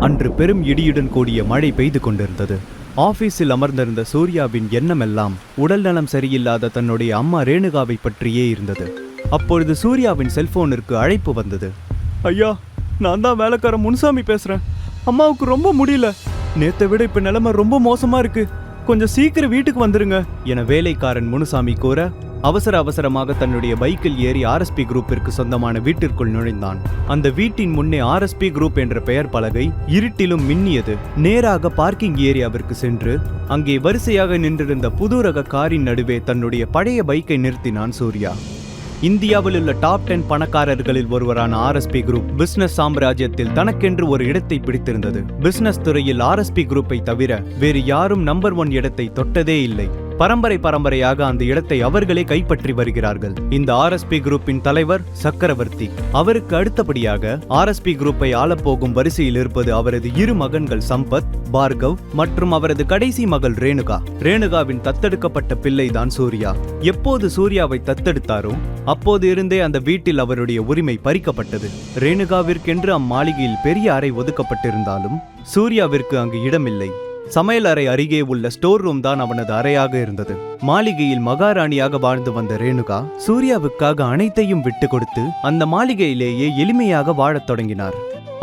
அன்று பெரும் இடியுடன் கூடிய மழை பெய்து கொண்டிருந்தது. ஆபீஸில் அமர்ந்திருந்த சூர்யாவின் எண்ணமெல்லாம் உடல் நலம் சரியில்லாத தன்னுடைய அம்மா ரேணுகாவை பற்றியே இருந்தது. அப்பொழுது சூர்யாவின் செல்போனிற்கு அழைப்பு வந்தது. ஐயா, நான் தான் வேலைக்காரன் முனுசாமி பேசுறேன். அம்மாவுக்கு ரொம்ப முடியல. நேத்தை விட இப்ப நிலைமை ரொம்ப மோசமா இருக்கு. கொஞ்சம் சீக்கிரம் வீட்டுக்கு வந்துருங்க என வேலைக்காரன் முனுசாமி கூற அவசரமாக தன்னுடைய பைக்கில் ஏறி ஆர்எஸ்பி குரூப்பிற்கு சொந்தமான வீட்டிற்குள் நுழைந்தான். அந்த வீட்டின் முன்னே ஆர்எஸ்பி குரூப் என்ற பெயர் பலகை இருட்டிலும் மின்னியது. நேராக பார்க்கிங் ஏரியாவிற்கு சென்று அங்கே வரிசையாக நின்றிருந்த புது ரக காரின் நடுவே தன்னுடைய பழைய பைக்கை நிறுத்தினான் சூர்யா. இந்தியாவில் உள்ள டாப் 10 பணக்காரர்களில் ஒருவரான ஆர்எஸ்பி குரூப் பிசினஸ் சாம்ராஜ்யத்தில் தனக்கென்று ஒரு இடத்தை பிடித்திருந்தது. பிசினஸ் துறையில் ஆர்எஸ்பி குரூப்பை தவிர வேறு யாரும் நம்பர் 1 இடத்தை தொட்டதே இல்லை. பரம்பரையாக அந்த இடத்தை அவர்களே கைப்பற்றி வருகிறார்கள். இந்த ஆர்எஸ்பி குரூப்பின் தலைவர் சக்கரவர்த்தி. அவருக்கு அடுத்தபடியாக ஆர்எஸ்பி குரூப்பை ஆளப்போகும் வரிசையில் இருப்பது அவரது 2 மகன்கள் சம்பத், பார்கவ் மற்றும் அவரது கடைசி மகள் ரேணுகா. ரேணுகாவின் தத்தெடுக்கப்பட்ட பிள்ளைதான் சூர்யா. எப்போது சூர்யாவை தத்தெடுத்தாரோ அப்போது இருந்தே அந்த வீட்டில் அவருடைய உரிமை பறிக்கப்பட்டது. ரேணுகாவிற்கென்று அம்மாளிகையில் பெரிய அறை ஒதுக்கப்பட்டிருந்தாலும் சூர்யாவிற்கு அங்கு இடமில்லை. சமையல் அறை அருகே உள்ள ஸ்டோர் ரூம் தான் அவனது அறையாக இருந்தது. மாளிகையில் மகாராணியாக வாழ்ந்து வந்த ரேணுகா சூர்யாவுக்காக அனைத்தையும் விட்டு கொடுத்து அந்த மாளிகையிலேயே எளிமையாக வாழத் தொடங்கினார்.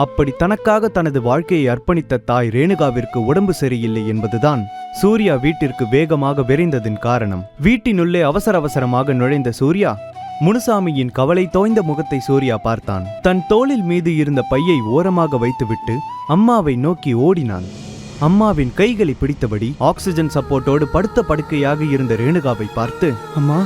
அப்படி தனக்காக தனது வாழ்க்கையை அர்ப்பணித்த தாய் ரேணுகாவிற்கு உடம்பு சரியில்லை என்பதுதான் சூர்யா வீட்டிற்கு வேகமாக விரைந்ததின் காரணம். வீட்டினுள்ளே அவசரமாக நுழைந்த சூர்யா முனுசாமியின் கவலை தோய்ந்த முகத்தை சூர்யா பார்த்தான். தன் தோளில் மீது இருந்த பையை ஓரமாக வைத்துவிட்டு அம்மாவை நோக்கி ஓடினான். அம்மாவின் கைகளை பிடித்தபடி ஆக்சிஜன் சப்போர்ட்டோடு படுத்த படுக்கையாக இருந்த ரேணுகாவை பார்த்து, அம்மா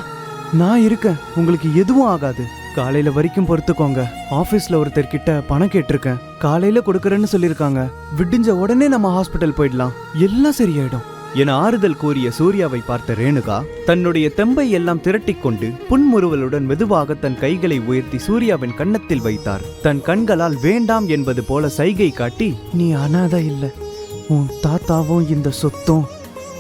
நான் இருக்கேன், உங்களுக்கு எதுவும் ஆகாது. காலையில வரைக்கும் பொறுத்துக்கோங்க. ஆபீஸ்ல ஒருத்தர் கிட்ட பணம் கேட்டிருக்கேன், காலையில கொடுக்கறேன்னு சொல்லிருக்காங்க. விடிஞ்ச உடனே நம்ம ஹாஸ்பிட்டல் போயிடலாம், எல்லாம் சரியாயிடும் என ஆறுதல் கூறிய சூர்யாவை பார்த்த ரேணுகா தன்னுடைய தெம்பை எல்லாம் திரட்டிக் கொண்டு புன்முறுவலுடன் மெதுவாக தன் கைகளை உயர்த்தி சூர்யாவின் கன்னத்தில் வைத்தார். தன் கண்களால் வேண்டாம் என்பது போல சைகை காட்டி, நீ அனாதை இல்ல, உன் தாத்தாவும் இந்த சொத்தும்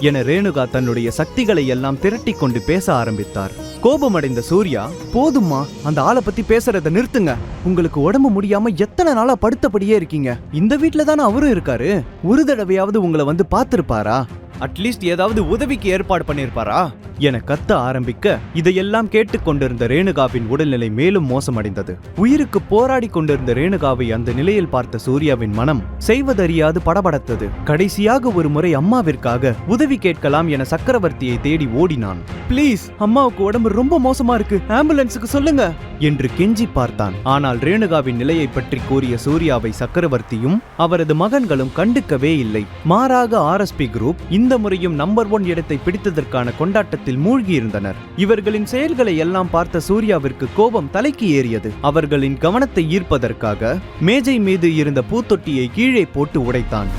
என ரேணுகா தன்னுடைய சக்திகளை எல்லாம் திரட்டி கொண்டு பேச ஆரம்பித்தார். கோபமடைந்த சூர்யா, போதுமா, அந்த ஆளை பத்தி பேசுறத நிறுத்துங்க. உங்களுக்கு உடம்பு முடியாம எத்தனை நாளா படுத்தபடியே இருக்கீங்க. இந்த வீட்டுல தானே அவரும் இருக்காரு. ஒரு தடவையாவது உங்களை வந்து பார்த்திருப்பாரா? அட்லீஸ்ட் ஏதாவது உதவிக்கு ஏற்பாடு பண்ணிருப்பாரா என கத்த ஆரம்பிக்க இதையெல்லாம் கேட்டுக்கொண்டிருந்த ரேணுகாவின் உடல்நிலை மேலும் மோசமடைந்தது. உயிருக்கு போராடி கொண்டிருந்த ரேணுகாவை அந்த நிலையில் பார்த்த சூர்யாவின் மனம் செய்வதறியாது படபடத்தது. கடைசியாக ஒரு முறை அம்மாவிற்காக உதவி கேட்கலாம் என சக்கரவர்த்தியை தேடி ஓடினான். பிளீஸ், அம்மாவுக்கு உடம்பு ரொம்ப மோசமா இருக்கு, ஆம்புலன்ஸுக்கு சொல்லுங்க என்று கெஞ்சி பார்த்தான். ஆனால் ரேணுகாவின் நிலையை பற்றி கூறிய சூர்யாவை சக்கரவர்த்தியும் அவரது மகன்களும் கண்டுக்கவே இல்லை. மாறாக ஆர்எஸ்பி குரூப் இந்த முறையும் நம்பர் 1 இடத்தை பிடித்ததற்கான கொண்டாட்டத்தில் மூழ்கியிருந்தனர். இவர்களின் செயல்களை எல்லாம் பார்த்த சூர்யாவிற்கு கோபம் தலைக்கு ஏறியது. அவர்களின் கவனத்தை ஈர்ப்பதற்காக மேஜை மீது இருந்த பூத்தொட்டியை கீழே போட்டு உடைத்தான்.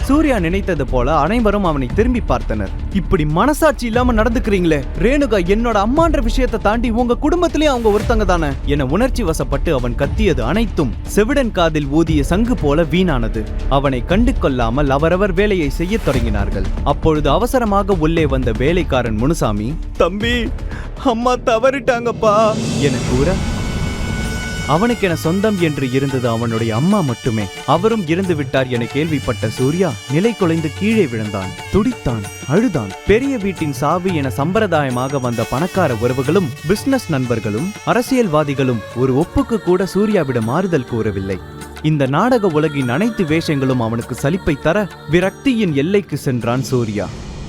சூர்யா நினைத்தது போல அனைவரும் அவனை திரும்பி பார்த்தனர். இப்படி மனசாட்சி இல்லாம நடந்துக்கிறீங்களே, ரேணுகா என்னோட அம்மான்ற விஷயத்தை தாண்டி உங்க குடும்பத்திலே அவங்க ஒருத்தங்க தானே என உணர்ச்சி வசப்பட்டு அவன் கத்தியது அனைத்தும் செவிடன் காதில் ஊதிய சங்கு போல வீணானது. அவனை கண்டு கொள்ளாமல் அவரவர் வேலையை செய்ய தொடங்கினார்கள். அப்பொழுது அவசரமாக உள்ளே வந்த வேலைக்காரன் முனுசாமி, தம்பி அம்மா தவறிட்டாங்கப்பா என கூற அவனுக்கென சொந்தம் என்று இருந்தது அவனுடைய அம்மா மட்டுமே. அவரும் இறந்து விட்டார் என கேள்விப்பட்ட சூர்யா நிலை குலைந்து கீழே விழுந்தான். துடித்தான், அழுதான். பெரிய வீட்டின் சாவி என சம்பிரதாயமாக வந்த பணக்கார உறவுகளும் பிசினஸ் நண்பர்களும் அரசியல்வாதிகளும் ஒரு ஒப்புக்கு கூட சூர்யாவிடம் ஆறுதல் கூறவில்லை. இந்த நாடக உலகின் அனைத்து வேஷங்களும் அவனுக்கு சலிப்பை தர விரக்தியின் எல்லைக்கு சென்றான் சூர்யா.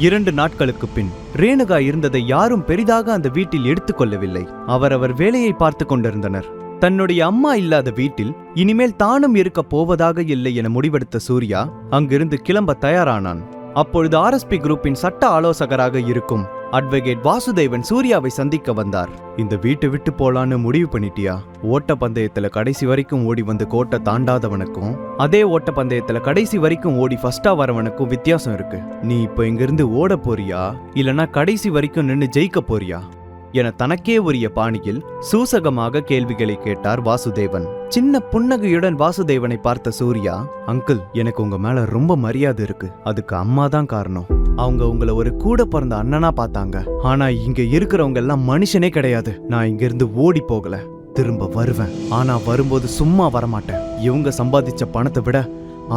2 நாட்களுக்கு பின் ரேணுகா இருந்ததை யாரும் பெரிதாக அந்த வீட்டில் எடுத்துக்கொள்ளவில்லை. அவரவர் வேலையை பார்த்து கொண்டிருந்தனர். தன்னுடைய அம்மா இல்லாத வீட்டில் இனிமேல் தானும் இருக்க போவதாக இல்லை என முடிவெடுத்த சூர்யா அங்கிருந்து கிளம்ப தயாரானான். அப்பொழுது ஆர்எஸ்பி குரூப்பின் சட்ட ஆலோசகராக இருக்கும் அட்வொகேட் வாசுதேவன் சூர்யாவை சந்திக்க வந்தார். இந்த வீட்டை விட்டு போலான்னு முடிவு பண்ணிட்டியா? ஓட்ட பந்தயத்துல கடைசி வரைக்கும் ஓடி வந்து கோட்டை தாண்டாதவனுக்கும் அதே ஓட்ட பந்தயத்துல கடைசி வரைக்கும் ஓடி ஃபர்ஸ்டா வரவனுக்கும் வித்தியாசம் இருக்கு. நீ இப்ப இங்கிருந்து ஓட போறியா இல்லனா கடைசி வரைக்கும் நின்னு ஜெயிக்க போறியா என தனக்கே உரிய பாணியில் சூசகமாக கேள்விகளை கேட்டார் வாசுதேவன். சின்ன புன்னகையுடன் வாசுதேவனை பார்த்த சூர்யா, அங்கிள், எனக்கு உங்க மேல ரொம்ப மரியாதை இருக்கு. அதுக்கு அம்மா தான் காரணம். அவங்க உங்களை ஒரு கூட பிறந்த அண்ணனா பார்த்தாங்க. ஆனா இங்க இருக்கிறவங்க எல்லாம் மனுஷனே கிடையாது. நான் இங்க இருந்து ஓடி போகல, திரும்ப வருவேன். ஆனா வரும்போது சும்மா வரமாட்டேன். இவங்க சம்பாதிச்ச பணத்தை விட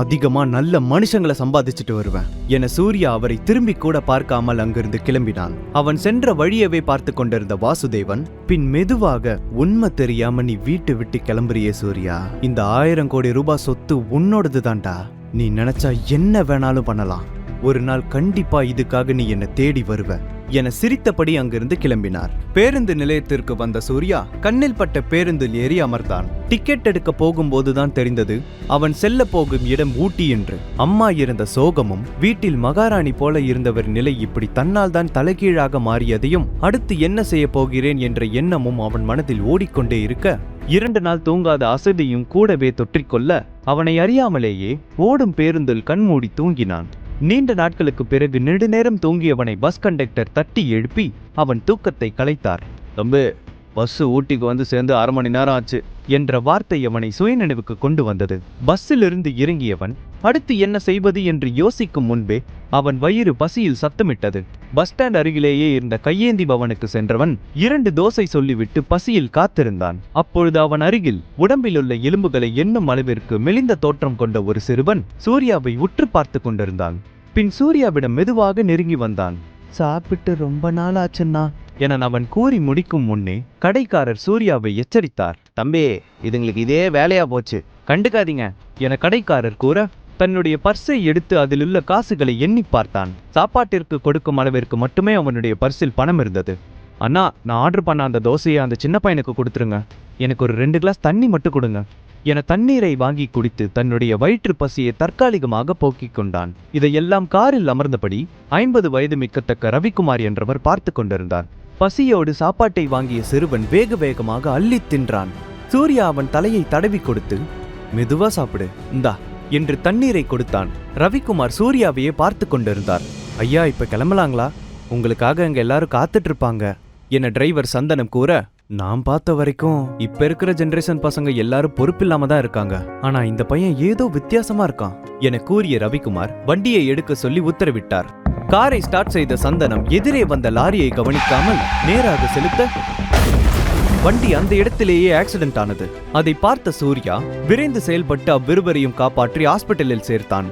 அதிகமா நல்ல மனுஷங்களை சம்பாதிச்சுட்டு வருவேன் என சூர்யா அவரை திரும்பி கூட பார்க்காமல் அங்கிருந்து கிளம்பினான். அவன் சென்ற வழியவே பார்த்து கொண்டிருந்த வாசுதேவன் பின் மெதுவாக, உண்மை தெரியாம நீ வீட்டு விட்டு கிளம்புறியே சூர்யா, இந்த 1000 கோடி ரூபாய் சொத்து உன்னோடது தான்டா, நீ நினைச்சா என்ன வேணாலும் பண்ணலாம், ஒரு நாள் கண்டிப்பா இதுக்காக நீ என்ன தேடி வருவ என சிரித்தபடி அங்கிருந்து கிளம்பினார். பேருந்து நிலையத்திற்கு வந்த சூர்யா கண்ணில் பட்ட பேருந்தில் ஏறி அமர்ந்தான். டிக்கெட் எடுக்க போகும்போதுதான் தெரிந்தது அவன் செல்ல போகும் இடம் ஊட்டி என்று. அம்மா இருந்த சோகமும், வீட்டில் மகாராணி போல இருந்தவர் நிலை இப்படி தன்னால் தான் தலைகீழாக மாறியதையும், அடுத்து என்ன செய்ய போகிறேன் என்ற எண்ணமும் அவன் மனதில் ஓடிக்கொண்டே இருக்க, 2 நாள் தூங்காத அசதியும் கூடவே தொற்றிக்கொள்ள அவனை அறியாமலேயே ஓடும் பேருந்தில் கண்மூடி தூங்கினான். நீண்ட நாட்களுக்கு பிறகு நெடுநேரம் தூங்கியவனை பஸ் கண்டக்டர் தட்டி எழுப்பி அவன் தூக்கத்தை கலைத்தார். தம்பி, பஸ் ஊட்டிக்கு வந்து சேர்ந்து 1/2 மணி நேரம் ஆச்சு என்ற வார்த்தை அவனை சுயநினைவுக்கு கொண்டு வந்தது. பஸ்ஸிலிருந்து இறங்கியவன் அடுத்து என்ன செய்வது என்று யோசிக்கும் முன்பே அவன் வயிறு பசியில் சத்தமிட்டது. பஸ் ஸ்டாண்ட் அருகிலேயே இருந்த கையேந்தி பவனுக்கு சென்றவன் 2 தோசை சொல்லிவிட்டு பசியில் காத்திருந்தான். அப்பொழுது அவன் அருகில் உடம்பிலுள்ள எலும்புகளை எண்ணும் அளவிற்கு மெலிந்த தோற்றம் கொண்ட ஒரு சிறுவன் சூர்யாவை உற்று பார்த்து கொண்டிருந்தான். பின் சூர்யாவிடம் மெதுவாக நெருங்கி வந்தான். சாப்பிட்டு ரொம்ப நாள் ஆச்சுன்னா என அவன் கூறி முடிக்கும் முன்னே கடைக்காரர் சூர்யாவை எச்சரித்தார். தம்பி, இதுங்களுக்கு இதே வேலையா போச்சு, கண்டுக்காதீங்க என கடைக்காரர் கூற, தன்னுடைய பர்ஸை எடுத்து அதிலுள்ள காசுகளை எண்ணி பார்த்தான். சாப்பாட்டிற்கு கொடுக்கும் அளவிற்கு மட்டுமே அவனுடைய பர்ஸில் பணம் இருந்தது. அண்ணா, நான் ஆர்டர் பண்ண அந்த தோசையை அந்த சின்ன பையனுக்கு கொடுத்துருங்க, எனக்கு ஒரு 2 கிளாஸ் தண்ணி மட்டும் கொடுங்க என தண்ணீரை வாங்கி குடித்து தன்னுடைய வயிற்று பசியை தற்காலிகமாக போக்கிக் கொண்டான். இதையெல்லாம் காரில் அமர்ந்தபடி 50 வயது மிக்கத்தக்க ரவிக்குமார் என்றவர் பார்த்து கொண்டிருந்தார். பசியோடு சாப்பாட்டை வாங்கிய சிறுவன் வேக வேகமாக அள்ளி தின்றான். சூர்யா அவன் தலையை தடவி கொடுத்து, மெதுவா சாப்பிடு இந்தா என்று தண்ணீரை கொடுத்தான். ரவிக்குமார் சூர்யாவையே பார்த்து கொண்டிருந்தார். ஐயா, இப்ப கிளம்பலாங்களா? உங்களுக்காக அங்க எல்லாரும் காத்துட்டு இருப்பாங்க என டிரைவர் சந்தனம் கூற, நான் பார்த்த வரைக்கும் இப்ப இருக்கிற ஜெனரேஷன் பசங்க எல்லாரும் பொறுப்பில்லாம தான் இருக்காங்க, ஆனா இந்த பையன் ஏதோ வித்தியாசமா இருக்கான் என கூறிய ரவிக்குமார் வண்டியை எடுக்க சொல்லி உத்தரவிட்டார். காரை ஸ்டார்ட் செய்த சந்தனம் எதிரே வந்த லாரியை கவனிக்காமல் நேராக செலுத்த வண்டி அந்த இடத்திலேயே ஆக்சிடென்ட் ஆனது. அதை பார்த்த சூர்யா விரைந்து செயல்பட்டு அவ்விருவரையும் காப்பாற்றி ஹாஸ்பிட்டலில் சேர்த்தான்.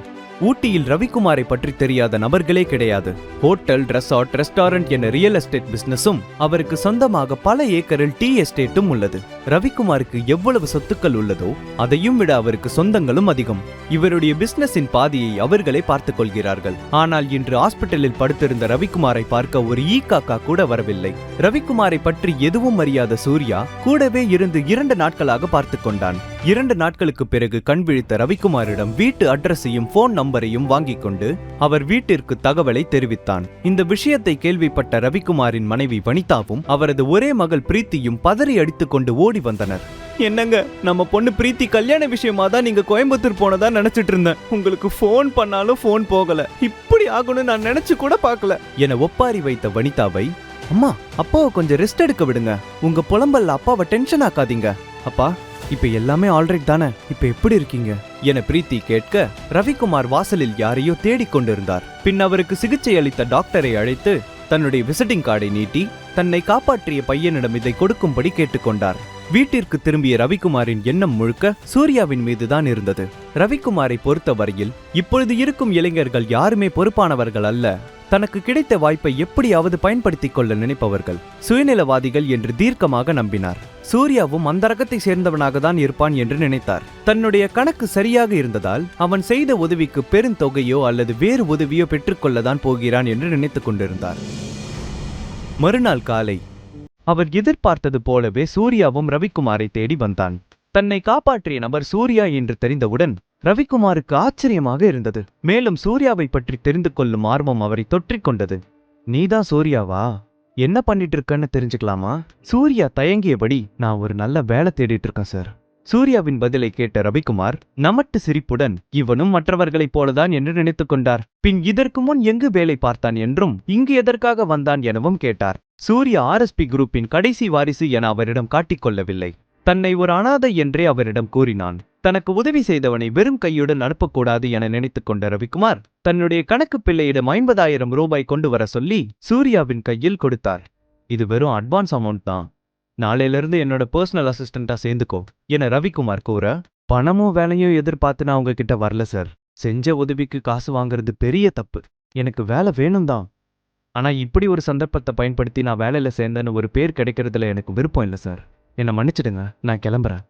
ஊட்டியில் ரவிக்குமாரை பற்றி தெரியாத நபர்களே கிடையாது. ஹோட்டல், ரெசார்ட், ரெஸ்டாரண்ட் என ரியல் எஸ்டேட் பிசினஸும் அவருக்கு சொந்தமாக பல ஏக்கரில் டீ எஸ்டேட்டும் உள்ளது. ரவிக்குமாருக்கு எவ்வளவு சொத்துக்கள் உள்ளதோ அதையும் விட அவருக்கு சொந்தங்களும் அதிகம். இவருடைய பிசினஸின் பாதியை அவர்களே பார்த்துக் கொள்கிறார்கள். ஆனால் இன்று ஹாஸ்பிட்டலில் படுத்திருந்த ரவிக்குமாரை பார்க்க ஒரு ஈக்காக்கா கூட வரவில்லை. ரவிக்குமாரை பற்றி எதுவும் அறியாத சூர்யா கூடவே இருந்து 2 நாட்களாக பார்த்து கொண்டான். 2 நாட்களுக்கு பிறகு கண் விழித்த ரவிக்குமாரிடம் வீட்டு அட்ரஸையும் போன் நம்பரையும் வாங்கிக் கொண்டு அவர் வீட்டிற்கு தகவலை தெரிவித்தான். இந்த விஷயத்தை கேள்விப்பட்ட ரவிக்குமாரின் மனைவி வனிதாவும் அவரது ஒரே மகள் பிரீத்தியும் பதறி அடித்துக் கொண்டு ஓடி வந்தனர். என்னங்க, நம்ம பொண்ணு பிரீத்தி கல்யாண விஷயமா தான் நீங்க கோயம்புத்தூர் போனதா நினைச்சிட்டு இருந்தேன், உங்களுக்கு போன் பண்ணாலும் போன் போகல, இப்படி ஆகணும்னு நான் நினைச்சு கூட பார்க்கல என ஒப்பாரி வைத்த வனிதாவை, அம்மா அப்பாவை கொஞ்சம் ரெஸ்ட் எடுக்க விடுங்க, உங்க புலம்பல்ல அப்பாவை டென்ஷன் ஆக்காதீங்க, அப்பா இப்ப எல்லாமே ஆல்ரைட் தானே, இப்ப எப்படி இருக்கீங்க என பிரீத்தி கேட்க, ரவிக்குமார் வாசலில் யாரையோ தேடிக்கொண்டிருந்தார். பின் அவருக்கு சிகிச்சை அளித்த டாக்டரை அழைத்து தன்னுடைய விசிட்டிங் கார்டை நீட்டி தன்னை காப்பாற்றிய பையனிடம் இதை கொடுக்கும்படி கேட்டுக்கொண்டார். வீட்டிற்கு திரும்பிய ரவிக்குமாரின் எண்ணம் முழுக்க சூர்யாவின் மீதுதான் இருந்தது. ரவிக்குமாரை பொறுத்தவரையில் இப்பொழுது இருக்கும் இளைஞர்கள் யாருமே பொறுப்பானவர்கள் அல்ல, தனக்கு கிடைத்த வாய்ப்பை எப்படியாவது பயன்படுத்திக் கொள்ள நினைப்பவர்கள், சுயநலவாதிகள் என்று தீர்க்கமாக நம்பினார். சூர்யாவும் அந்த ரகத்தை சேர்ந்தவனாக தான் இருப்பான் என்று நினைத்தார். தன்னுடைய கணக்கு சரியாக இருந்ததால் அவன் செய்த உதவிக்கு பெருந்தொகையோ அல்லது வேறு உதவியோ பெற்றுக்கொள்ளதான் போகிறான் என்று நினைத்துக் கொண்டிருந்தார். மறுநாள் காலை அவர் எதிர்பார்த்தது போலவே சூர்யாவும் ரவிக்குமாரை தேடி வந்தான். தன்னை காப்பாற்றிய நபர் சூர்யா என்று தெரிந்தவுடன் ரவிக்குமாருக்கு ஆச்சரியமாக இருந்தது. மேலும் சூர்யாவை பற்றி தெரிந்து கொள்ளும் ஆர்வம் அவரை தொற்றிக் கொண்டது. நீதான் சூர்யாவா? என்ன பண்ணிட்டு இருக்கன்னு தெரிஞ்சுக்கலாமா? சூர்யா தயங்கியபடி, நான் ஒரு நல்ல வேலை தேடிட்டு இருக்கேன் சார். சூர்யாவின் பதிலை கேட்ட ரவிக்குமார் நமட்டு சிரிப்புடன், இவனும் மற்றவர்களைப் போலதான் என்று நினைத்துக் கொண்டார். பின் இதற்கு முன் எங்கு வேலை பார்த்தான் என்றும் இங்கு எதற்காக வந்தான் எனவும் கேட்டார். சூர்யா RSP குரூப்பின் கடைசி வாரிசு என அவரிடம் காட்டிக்கொள்ளவில்லை. தன்னை ஒரு அனாதை என்றே அவரிடம் கூறினான். தனக்கு உதவி செய்தவனை வெறும் கையுடன் அனுப்பக்கூடாது என நினைத்துக் கொண்ட ரவிக்குமார் தன்னுடைய கணக்கு பிள்ளையிடம் 50,000 ரூபாய் கொண்டு வர சொல்லி சூர்யாவின் கையில் கொடுத்தார். இது வெறும் அட்வான்ஸ் அமௌண்ட் தான், நாளையிலிருந்து என்னோட பர்சனல் அசிஸ்டண்டா சேர்ந்துக்கோ என ரவிக்குமார் கூற, பணமும் வேலையும் எதிர்பார்த்து நான் உங்ககிட்ட வரல சார். செஞ்ச உதவிக்கு காசு வாங்குறது பெரிய தப்பு. எனக்கு வேலை வேணும் தான். ஆனா இப்படி ஒரு சந்தர்ப்பத்தை பயன்படுத்தி நான் வேலையில சேர்ந்தேன்னு ஒரு பேர் கிடைக்கிறதுல எனக்கு விருப்பம் இல்லை சார். என்னை மன்னிச்சிடுங்க, நான் கிளம்புறேன்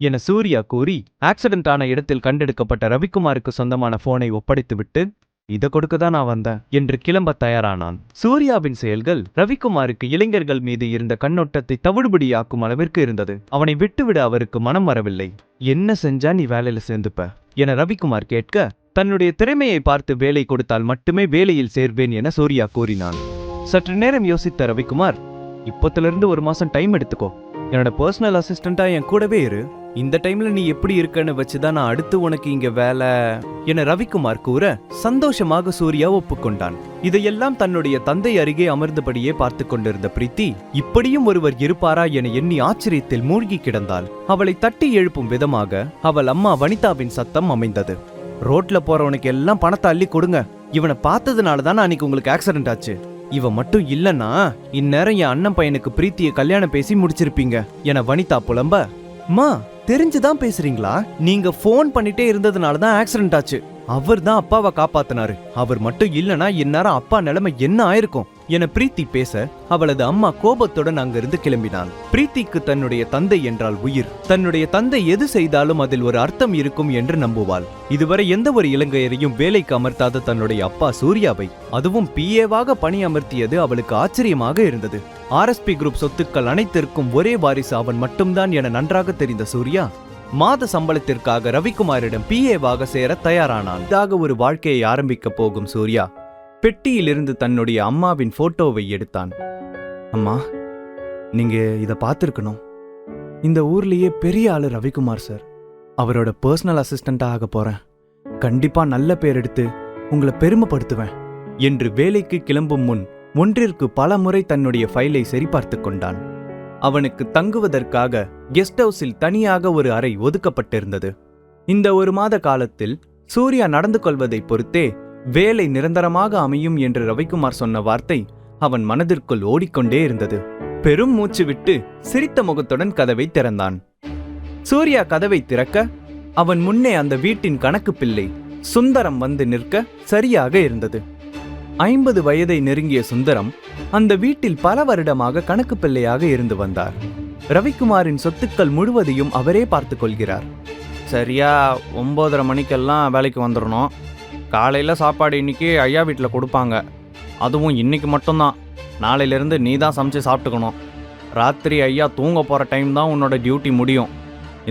என சூர்யா கூறி ஆக்சிடென்ட் ஆன இடத்தில் கண்டெடுக்கப்பட்ட ரவிக்குமாருக்கு சொந்தமான போனை ஒப்படைத்துவிட்டு, இதை கொடுக்க தான் நான் வந்தேன் என்று கிளம்ப தயாரானான். சூர்யாவின் செயல்கள் ரவிக்குமாருக்கு இளைஞர்கள் மீது இருந்த கண்ணோட்டத்தை தவிடுபடியாக்கும் அளவிற்கு இருந்தது. அவனை விட்டுவிட அவருக்கு மனம் வரவில்லை. என்ன செஞ்சா நீ வேலையில சேர்ந்துப்ப என ரவிக்குமார் கேட்க, தன்னுடைய திறமையை பார்த்து வேலை கொடுத்தால் மட்டுமே வேலையில் சேர்வேன் என சூர்யா கூறினான். சற்று நேரம் யோசித்த ரவிக்குமார், இப்போத்திலிருந்து 1 மாசம் டைம் எடுத்துக்கோ. என்னோட பர்சனல் அசிஸ்டண்டா என் கூடவே இரு. இந்த டைம்ல நீ எப்படி இருக்கன்னு வச்சுதான் நான் அடுத்து உனக்கு இங்க வேலை என ரவிக்குமார் கூற, சந்தோஷமாக சூர்யா ஒப்புக்கொண்டான். இதையெல்லாம் தன்னுடைய தந்தை அருகே அமர்ந்தபடியே பார்த்து கொண்டிருந்த பிரீத்தி, இப்படியும் ஒருவர் இருப்பாரா என எண்ணி ஆச்சரியத்தில் மூழ்கி கிடந்தாள். அவளை தட்டி எழுப்பும் விதமாக அவள் அம்மா வனிதாவின் சத்தம் அமைந்தது. ரோட்ல போறவனுக்கு எல்லாம் பணத்தை அள்ளி கொடுங்க. இவனை பார்த்ததுனாலதான் அன்னைக்கு உங்களுக்கு ஆக்சிடென்ட் ஆச்சு. இவன் மட்டும் இல்லன்னா இந்நேரம் என் அண்ணன் பையனுக்கு பிரீத்தியை கல்யாணம் பேசி முடிச்சிருப்பீங்க என வனிதா புலம்ப, மா தெரிஞ்சுதான் பேசுறீங்களா? நீங்க போன் பண்ணிட்டே இருந்ததுனாலதான் ஆக்சிடென்ட் ஆச்சு. அவர் தான் அப்பாவை காப்பாத்தினாரு. அவர் மட்டும் இல்லனா இந்நேரம் அப்பா நிலைமை என்ன ஆயிருக்கும் என பிரீத்தி பேச, அவளது அம்மா கோபத்துடன் அங்கிருந்து கிளம்பினாள். பிரீத்திக்கு தன்னுடைய தந்தை என்றால் உயிர். தன்னுடைய தந்தை எது செய்தாலும் அதில் ஒரு அர்த்தம் இருக்கும் என்று நம்புவாள். இதுவரை எந்த ஒரு இலங்கையரையும் வேலைக்கு அமர்த்தாத தன்னுடைய அப்பா சூர்யாவை அதுவும் பிஏவாக பணி அமர்த்தியது அவளுக்கு ஆச்சரியமாக இருந்தது. ஆர்எஸ்பி குரூப் சொத்துக்கள் அனைத்திற்கும் ஒரே வாரிசு அவன் மட்டும்தான் என நன்றாக தெரிந்த சூர்யா மாத சம்பளத்திற்காக ரவிக்குமாரிடம் பிஏவாக சேர தயாரானான். இதாக ஒரு வாழ்க்கையை ஆரம்பிக்க போகும் சூர்யா பெட்டியிலிருந்து தன்னுடைய அம்மாவின் போட்டோவை எடுத்தான். அம்மா, நீங்க இத பார்த்திருக்கணும். இந்த ஊர்லயே பெரிய ஆளு ரவிக்குமார் சார். அவரோட பர்சனல் அசிஸ்டண்டா ஆக போறேன். கண்டிப்பா நல்ல பேர் எடுத்து உங்களை பெருமைப்படுத்துவேன் என்று வேலைக்கு கிளம்பும் முன் ஒன்றிற்கு பல முறை தன்னுடைய ஃபைலை சரிபார்த்து கொண்டான். அவனுக்கு தங்குவதற்காக கெஸ்ட் ஹவுஸில் தனியாக ஒரு அறை ஒதுக்கப்பட்டிருந்தது. இந்த 1 மாத காலத்தில் சூர்யா நடந்து கொள்வதை பொறுத்தே வேலை நிரந்தரமாக அமையும் என்று ரவிக்குமார் சொன்ன வார்த்தை அவன் மனதிற்குள் ஓடிக்கொண்டே இருந்தது. பெரும் மூச்சு விட்டு சிரித்த முகத்துடன் கதவை திறந்தான். சூர்யா கதவை திறக்க, அவன் முன்னே அந்த வீட்டின் கணக்கு பிள்ளை சுந்தரம் வந்து நிற்க சரியாக இருந்தது. 50 வயதை நெருங்கிய சுந்தரம் அந்த வீட்டில் பல வருடமாக கணக்கு பிள்ளையாக இருந்து வந்தார். ரவிக்குமாரின் சொத்துக்கள் முழுவதையும் அவரே பார்த்து கொள்கிறார். சரியா 9:30 மணிக்கெல்லாம் வேலைக்கு வந்துடணும். காலையில் சாப்பாடு இன்னைக்கு ஐயா வீட்டில் கொடுப்பாங்க. அதுவும் இன்னைக்கு மட்டும்தான். நாளையிலேருந்து நீ தான் சமைச்சு சாப்பிட்டுக்கணும். ராத்திரி ஐயா தூங்க போகிற டைம் தான் உன்னோட டியூட்டி முடியும்.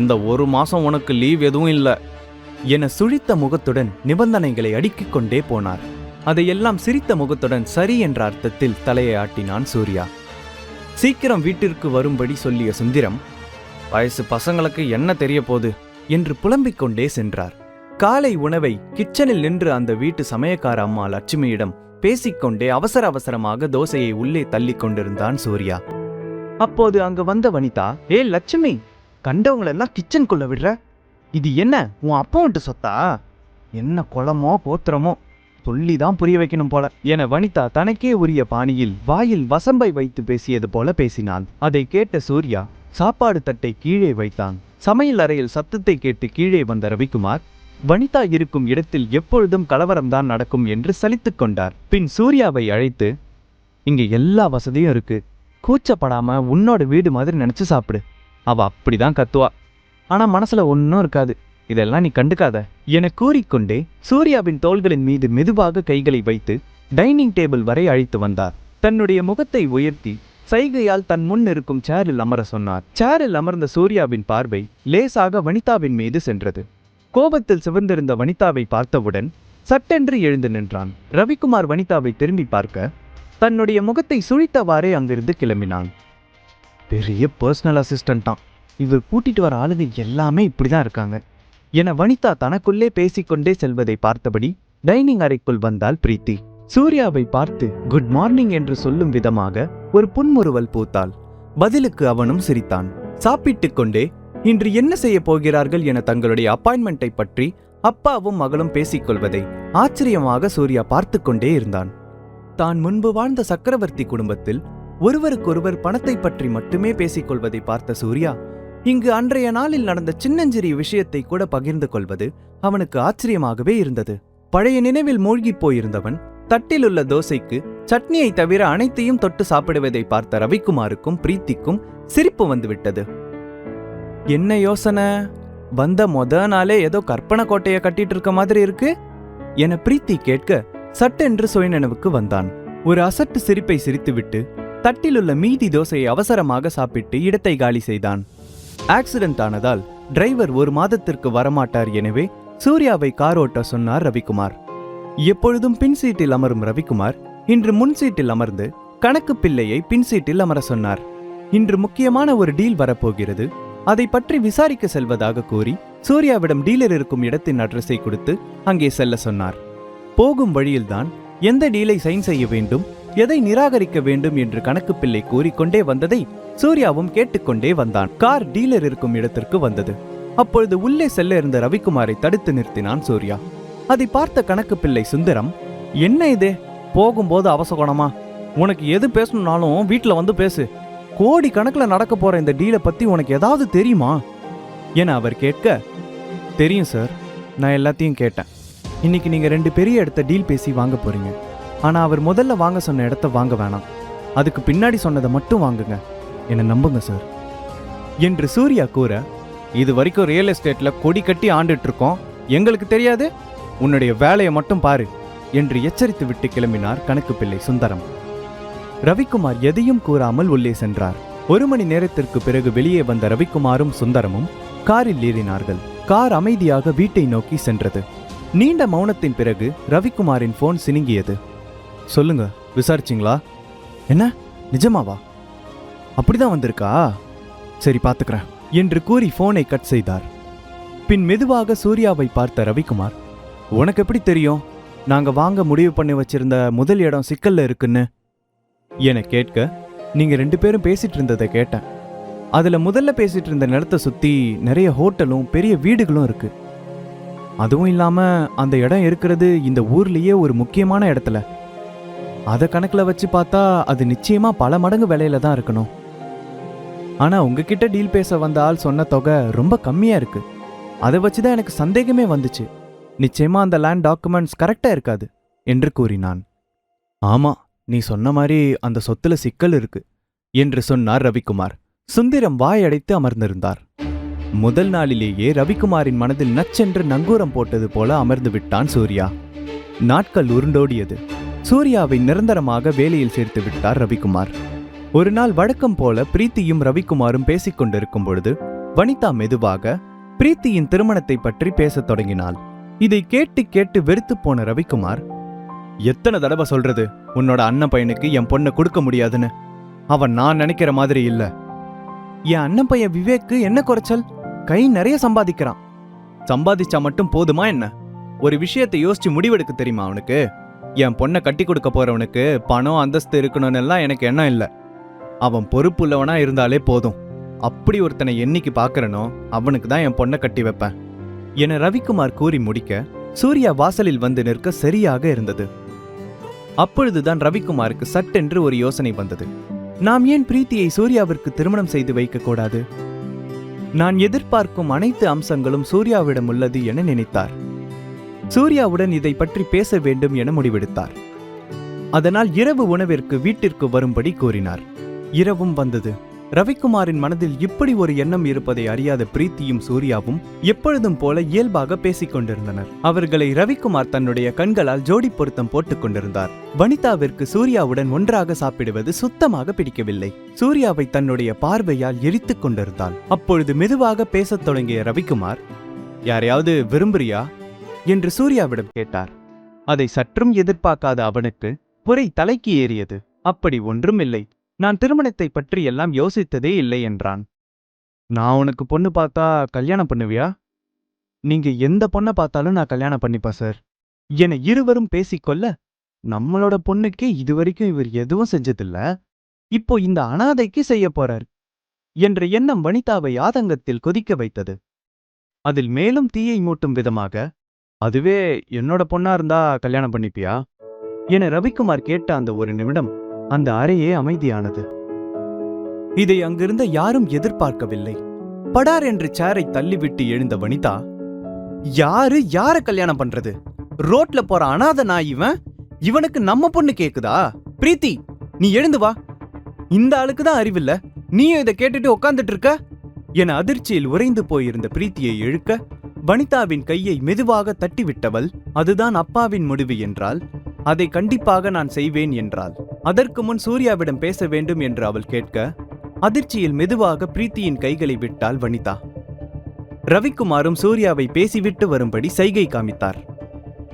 இந்த 1 மாதம் உனக்கு லீவ் எதுவும் இல்லை என சுழித்த முகத்துடன் நிபந்தனைகளை அடுக்கிக் கொண்டே போனார். அதையெல்லாம் சிரித்த முகத்துடன் சரி என்ற அர்த்தத்தில் தலையை ஆட்டினான் சூர்யா. சீக்கிரம் வீட்டிற்கு வரும்படி சொல்லிய சுந்தரம், வயசு பசங்களுக்கு என்ன தெரிய போகுது என்று புலம்பிக் கொண்டே சென்றார். காலை உணவை கிச்சனில் நின்று அந்த வீட்டு சமயக்கார அம்மா லட்சுமியிடம் பேசிக்கொண்டே அவசர அவசரமாக தோசையை உள்ளே தள்ளி கொண்டிருந்தான் சூர்யா. அப்போது அங்கு வந்த வனிதா, ஏ லட்சுமி, கண்டவங்களெல்லாம் கிச்சனுக்குள்ள விடுற? இது என்ன உன் அப்பா வந்துட்டு சொத்தா? என்ன குளமோ கோத்திரமோ சொல்லிதான் புரிய வைக்கணும் போல என வனிதா தனக்கே உரிய பாணியில் வாயில் வசம்பை வைத்து பேசியது போல பேசினான். அதை கேட்ட சூர்யா சாப்பாடு தட்டை கீழே வைத்தான். சமையல் அறையில் சத்தத்தை கேட்டு கீழே வந்த ரவிக்குமார், வனிதா இருக்கும் இடத்தில் எப்பொழுதும் கலவரம்தான் நடக்கும் என்று சலித்துக் கொண்டார். பின் சூர்யாவை அழைத்து, இங்க எல்லா வசதியும் இருக்கு, கூச்சப்படாம உன்னோட வீடு மாதிரி நினைச்சு சாப்பிடு. அவ அப்படிதான் கத்துவா, ஆனா மனசுல ஒன்னும் இருக்காது, இதெல்லாம் நீ கண்டுக்காத என கூறிக்கொண்டே சூர்யாவின் தோள்களின் மீது மெதுவாக கைகளை வைத்து டைனிங் டேபிள் வரை அழைத்து வந்தார். தன்னுடைய முகத்தை உயர்த்தி சைகையால் தன் முன் இருக்கும் சேரில் அமர சொன்னார். சேரில் அமர்ந்த சூர்யாவின் பார்வை லேசாக வனிதாவின் மீது சென்றது. கோபத்தில் சிவந்திருந்த வனிதாவை பார்த்தவுடன் சட்டென்று எழுந்து நின்றான். ரவிக்குமார் வனிதாவை திரும்பி பார்க்க தன்னுடைய முகத்தை சுழித்தவாறே அங்கிருந்து கிளம்பினான். பெரிய பர்சனல் அசிஸ்டன்ட் தான், இவர் கூட்டிட்டு வர ஆளுங்க எல்லாமே இப்படிதான் இருக்காங்க என வனிதா தனக்குள்ளே பேசிக்கொண்டே செல்வதை பார்த்தபடி டைனிங் அறைக்குள் வந்தாள் பிரீத்தி. சூர்யாவை பார்த்து குட் மார்னிங் என்று சொல்லும் விதமாக ஒரு புன்முறுவல் பூத்தாள். பதிலுக்கு அவனும் சிரித்தான். சாப்பிட்டுக் கொண்டே இன்று என்ன செய்ய போகிறார்கள் என தங்களுடைய அப்பாயின்மெண்டை பற்றி அப்பாவும் மகளும் பேசிக்கொள்வதை ஆச்சரியமாக சூர்யா பார்த்து கொண்டே இருந்தான். தான் முன்பு வாழ்ந்த சக்கரவர்த்தி குடும்பத்தில் ஒருவருக்கொருவர் பணத்தை பற்றி மட்டுமே பேசிக்கொள்வதை பார்த்த சூர்யா இங்கு அன்றைய நாளில் நடந்த சின்னஞ்சிறிய விஷயத்தை கூட பகிர்ந்து கொள்வது அவனுக்கு ஆச்சரியமாகவே இருந்தது. பழைய நினைவில் மூழ்கி போயிருந்தவன் தட்டில் உள்ள தோசைக்கு சட்னியை தவிர அனைத்தையும் தொட்டு சாப்பிடுவதை பார்த்த ரவிக்குமாருக்கும் பிரீத்திக்கும் சிரிப்பு வந்துவிட்டது. என்ன யோசனை? வந்த நாளே ஏதோ கற்பனை கோட்டையை கட்டிட்டு இருக்க மாதிரி இருக்கு என பிரீத்தி கேட்க சட்டென்று சுயநினைவுக்கு வந்தான். ஒரு அசட்டு சிரிப்பை சிரித்துவிட்டு தட்டிலுள்ள மீதி தோசையை அவசரமாக சாப்பிட்டு இடத்தை காலி செய்தான். ஆக்சிடென்ட் ஆனதால் டிரைவர் 1 மாதத்திற்கு வரமாட்டார். எனவே சூர்யாவை கார் ஓட்ட சொன்னார் ரவிக்குமார். எப்பொழுதும் பின் சீட்டில் அமரும் ரவிக்குமார் இன்று முன் சீட்டில் அமர்ந்து கணக்கு பிள்ளையை பின் சீட்டில் அமர சொன்னார். இன்று முக்கியமான ஒரு டீல் வரப்போகிறது, அதை பற்றி விசாரிக்க செல்வதாக கூறி சூர்யாவிடம் டீலர் இருக்கும் இடத்தின் அட்ரஸை கொடுத்து அங்கே செல்ல சொன்னார். போகும் வழியில்தான் எந்த டீலை சைன் செய்ய வேண்டும், எதை நிராகரிக்க வேண்டும் என்று கணக்கு பிள்ளை கூறிக்கொண்டே வந்ததை சூர்யாவும் கேட்டுக்கொண்டே வந்தான். கார் டீலர் இருக்கும் இடத்திற்கு வந்தது. அப்பொழுது உள்ளே செல்ல இருந்த ரவிக்குமாரை தடுத்து நிறுத்தினான் சூர்யா. அதை பார்த்த கணக்கு பிள்ளை சுந்தரம், என்ன இது, போகும்போது அவசகுணமா? உனக்கு எது பேசணும்னாலும் வீட்டுல வந்து பேசு. கோடி கணக்கில் நடக்க போற இந்த டீலை பத்தி உனக்கு ஏதாவது தெரியுமா என அவர் கேட்க, தெரியும் சார், நான் எல்லாத்தையும் கேட்டேன். இன்னைக்கு நீங்க 2 பெரிய இடத்த டீல் பேசி வாங்க போறீங்க. ஆனா அவர் முதல்ல வாங்க சொன்ன இடத்த வாங்க வேணாம், அதுக்கு பின்னாடி சொன்னதை மட்டும் வாங்குங்க, என்ன நம்புங்க சார் என்று சூர்யா கூற, இது வரைக்கும் ரியல் எஸ்டேட்ல கொடி கட்டி ஆண்டுட்டு இருக்கோம், எங்களுக்கு தெரியாது, உன்னுடைய வேலையை மட்டும் பாரு என்று எச்சரித்து விட்டு கிளம்பினார் கணக்கு பிள்ளை சுந்தரம். ரவிக்குமார் எதையும் கூறாமல் உள்ளே சென்றார். 1 மணி நேரத்திற்கு பிறகு வெளியே வந்த ரவிக்குமாரும் சுந்தரமும் காரில் ஏறினார்கள். கார் அமைதியாக வீட்டை நோக்கி சென்றது. நீண்ட மௌனத்தின் பிறகு ரவிக்குமாரின் போன் சினுங்கியது. சொல்லுங்க, விசாரிச்சிங்களா? என்ன, நிஜமாவா? அப்படிதான் வந்திருக்கா? சரி, பாத்துக்கிறேன் என்று கூறி போனை கட் செய்தார். பின் மெதுவாக சூர்யாவை பார்த்த ரவிக்குமார், உனக்கு எப்படி தெரியும் நாங்க வாங்க முடிவு பண்ணி வச்சிருந்த முதல் இடம் சிக்கல்ல இருக்குன்னு என கேட்க, நீங்க 2 பேரும் பேசிட்டு இருந்ததை கேட்டேன். அதுல முதல்ல பேசிட்டு இருந்த நிலத்தை சுத்தி நிறைய ஹோட்டலும் பெரிய வீடுகளும் இருக்கு. அதுவும் இல்லாம அந்த இடம் இருக்கிறது இந்த ஊர்லயே ஒரு முக்கியமான இடத்துல. அத கணக்குல வச்சு பார்த்தா அது நிச்சயமா பல மடங்கு விலையில தான் இருக்கணும். ஆனா உங்ககிட்ட டீல் பேச வந்த ஆள் சொன்ன தொகை ரொம்ப கம்மியா இருக்கு. அதை வச்சுதான் எனக்கு சந்தேகமே வந்துச்சு. நிச்சயமா அந்த லேண்ட் டாக்குமெண்ட்ஸ் கரெக்டா இருக்காது என்று கூறினான். ஆமா, நீ சொன்ன மாதிரி அந்த சொத்துல சிக்கல் இருக்கு என்று சொன்னார் ரவிக்குமார். சுந்தரம் வாயடைத்து அமர்ந்திருந்தார். முதல் நாளிலேயே ரவிக்குமாரின் மனதில் நச்சென்று நங்கூரம் போட்டது போல அமர்ந்து விட்டான் சூர்யா. நாட்கள் உருண்டோடியது. சூர்யாவை நிரந்தரமாக வேலையில் சேர்த்து விட்டார் ரவிக்குமார். ஒரு நாள் வழக்கம் போல பிரீத்தியும் ரவிக்குமாரும் பேசிக் கொண்டிருக்கும் பொழுது வனிதா மெதுவாக பிரீத்தியின் திருமணத்தை பற்றி பேசத் தொடங்கினாள். இதை கேட்டு கேட்டு வெறுத்து போன ரவிக்குமார், எத்தனை தடவை சொல்றது உன்னோட அண்ணன் பையனுக்கு என் பொண்ணை கொடுக்க முடியாதுன்னு? அவன் நான் நினைக்கிற மாதிரி இல்ல. என் அண்ணன் பையன் விவேக்கு என்ன குறைச்சல்? கை நிறைய சம்பாதிக்கிறான். சம்பாதிச்சா மட்டும் போதுமா என்ன? ஒரு விஷயத்தை யோசிச்சு முடிவெடுக்க தெரியுமா அவனுக்கு? என் பொண்ணை கட்டி கொடுக்க போறவனுக்கு பணம் அந்தஸ்து இருக்கணும்னு எல்லாம் எனக்கு எண்ணம் இல்ல. அவன் பொறுப்புள்ளவனா இருந்தாலே போதும். அப்படி ஒருத்தனை என்னைக்கு பாக்குறனோ அவனுக்கு தான் என் பொண்ணை கட்டி வைப்பேன் என ரவிக்குமார் கூறி முடிக்க சூர்யா வாசலில் வந்து நிற்க சரியாக இருந்தது. அப்பொழுதுதான் ரவிக்குமாருக்கு சட்டென்று ஒரு யோசனை வந்தது. நாம் ஏன் பிரீத்தியை சூர்யாவிற்கு திருமணம் செய்து வைக்க கூடாது? நான் எதிர்பார்க்கும் அனைத்து அம்சங்களும் சூர்யாவிடம் உள்ளது என நினைத்தார். சூர்யாவுடன் இதை பற்றி பேச வேண்டும் என முடிவெடுத்தார். அதனால் இரவு உணவிற்கு வீட்டிற்கு வரும்படி கூறினார். இரவும் வந்தது. ரவிக்குமாரின் மனதில் இப்படி ஒரு எண்ணம் இருப்பதை அறியாத பிரீத்தியும் சூர்யாவும் எப்பொழுதும் போல இயல்பாக பேசிக் கொண்டிருந்தனர். அவர்களை ரவிக்குமார் தன்னுடைய கண்களால் ஜோடி பொருத்தம் போட்டுக் கொண்டிருந்தார். வனிதாவிற்கு சூர்யாவுடன் ஒன்றாக சாப்பிடுவது சுத்தமாக பிடிக்கவில்லை. சூர்யாவை தன்னுடைய பார்வையால் எரித்துக் கொண்டிருந்தாள். அப்பொழுது மெதுவாக பேசத் தொடங்கிய ரவிக்குமார், யாரையாவது விரும்புறியா என்று சூர்யாவிடம் கேட்டார். அதை சற்றும் எதிர்பார்க்காத அவனுக்கு புரை தலைக்கு ஏறியது. அப்படி ஒன்றும் இல்லை, நான் திருமணத்தை பற்றி எல்லாம் யோசித்ததே இல்லை என்றான். நான் உனக்கு பொண்ணு பார்த்தா கல்யாணம் பண்ணுவியா? நீங்க எந்த பொண்ணை பார்த்தாலும் நான் கல்யாணம் பண்ணிப்பேன் சார் என இருவரும் பேசிக்கொள்ள, நம்மளோட பொண்ணுக்கே இதுவரைக்கும் இவர் எதுவும் செஞ்சதில்ல, இப்போ இந்த அனாதைக்கு செய்ய போறார் என்ற எண்ணம் வனிதாவை ஆதங்கத்தில் கொதிக்க வைத்தது. அதில் மேலும் தீயை மூட்டும் விதமாக, அதுவே என்னோட பொண்ணா இருந்தா கல்யாணம் பண்ணிப்பியா என ரவிக்குமார் கேட்ட அந்த ஒரு நிமிடம் அந்த அறையே அமைதியானது. இதை அங்கிருந்த யாரும் எதிர்பார்க்கவில்லை. படார் என்று சேரை தள்ளிவிட்டு எழுந்த வனிதா, யார கல்யாணம் பண்றது? ரோட்ல போற அனாதை நாய் இவன். இவனுக்கு நம்ம பொண்ணு கேக்குதா? பிரீத்தி, நீ எழுந்து வா. இந்த ஆளுக்கு தான் அறிவில்ல, நீயும் இதை கேட்டுட்டு உட்கார்ந்துட்டு இருக்க என அதிர்ச்சியில் உறைந்து போயிருந்த பிரீத்தியை இழுக்க வனிதாவின் கையை மெதுவாக தட்டிவிட்டவள், அதுதான் அப்பாவின் முடிவு என்றால் அதை கண்டிப்பாக நான் செய்வேன் என்றாள். அதற்கு முன் சூர்யாவிடம் பேச வேண்டும் என்று அவள் கேட்க அதிர்ச்சியில் மெதுவாக பிரீத்தியின் கைகளை விட்டாள் வனிதா. ரவிக்குமாரும் சூர்யாவை பேசிவிட்டு வரும்படி சைகை காமித்தார்.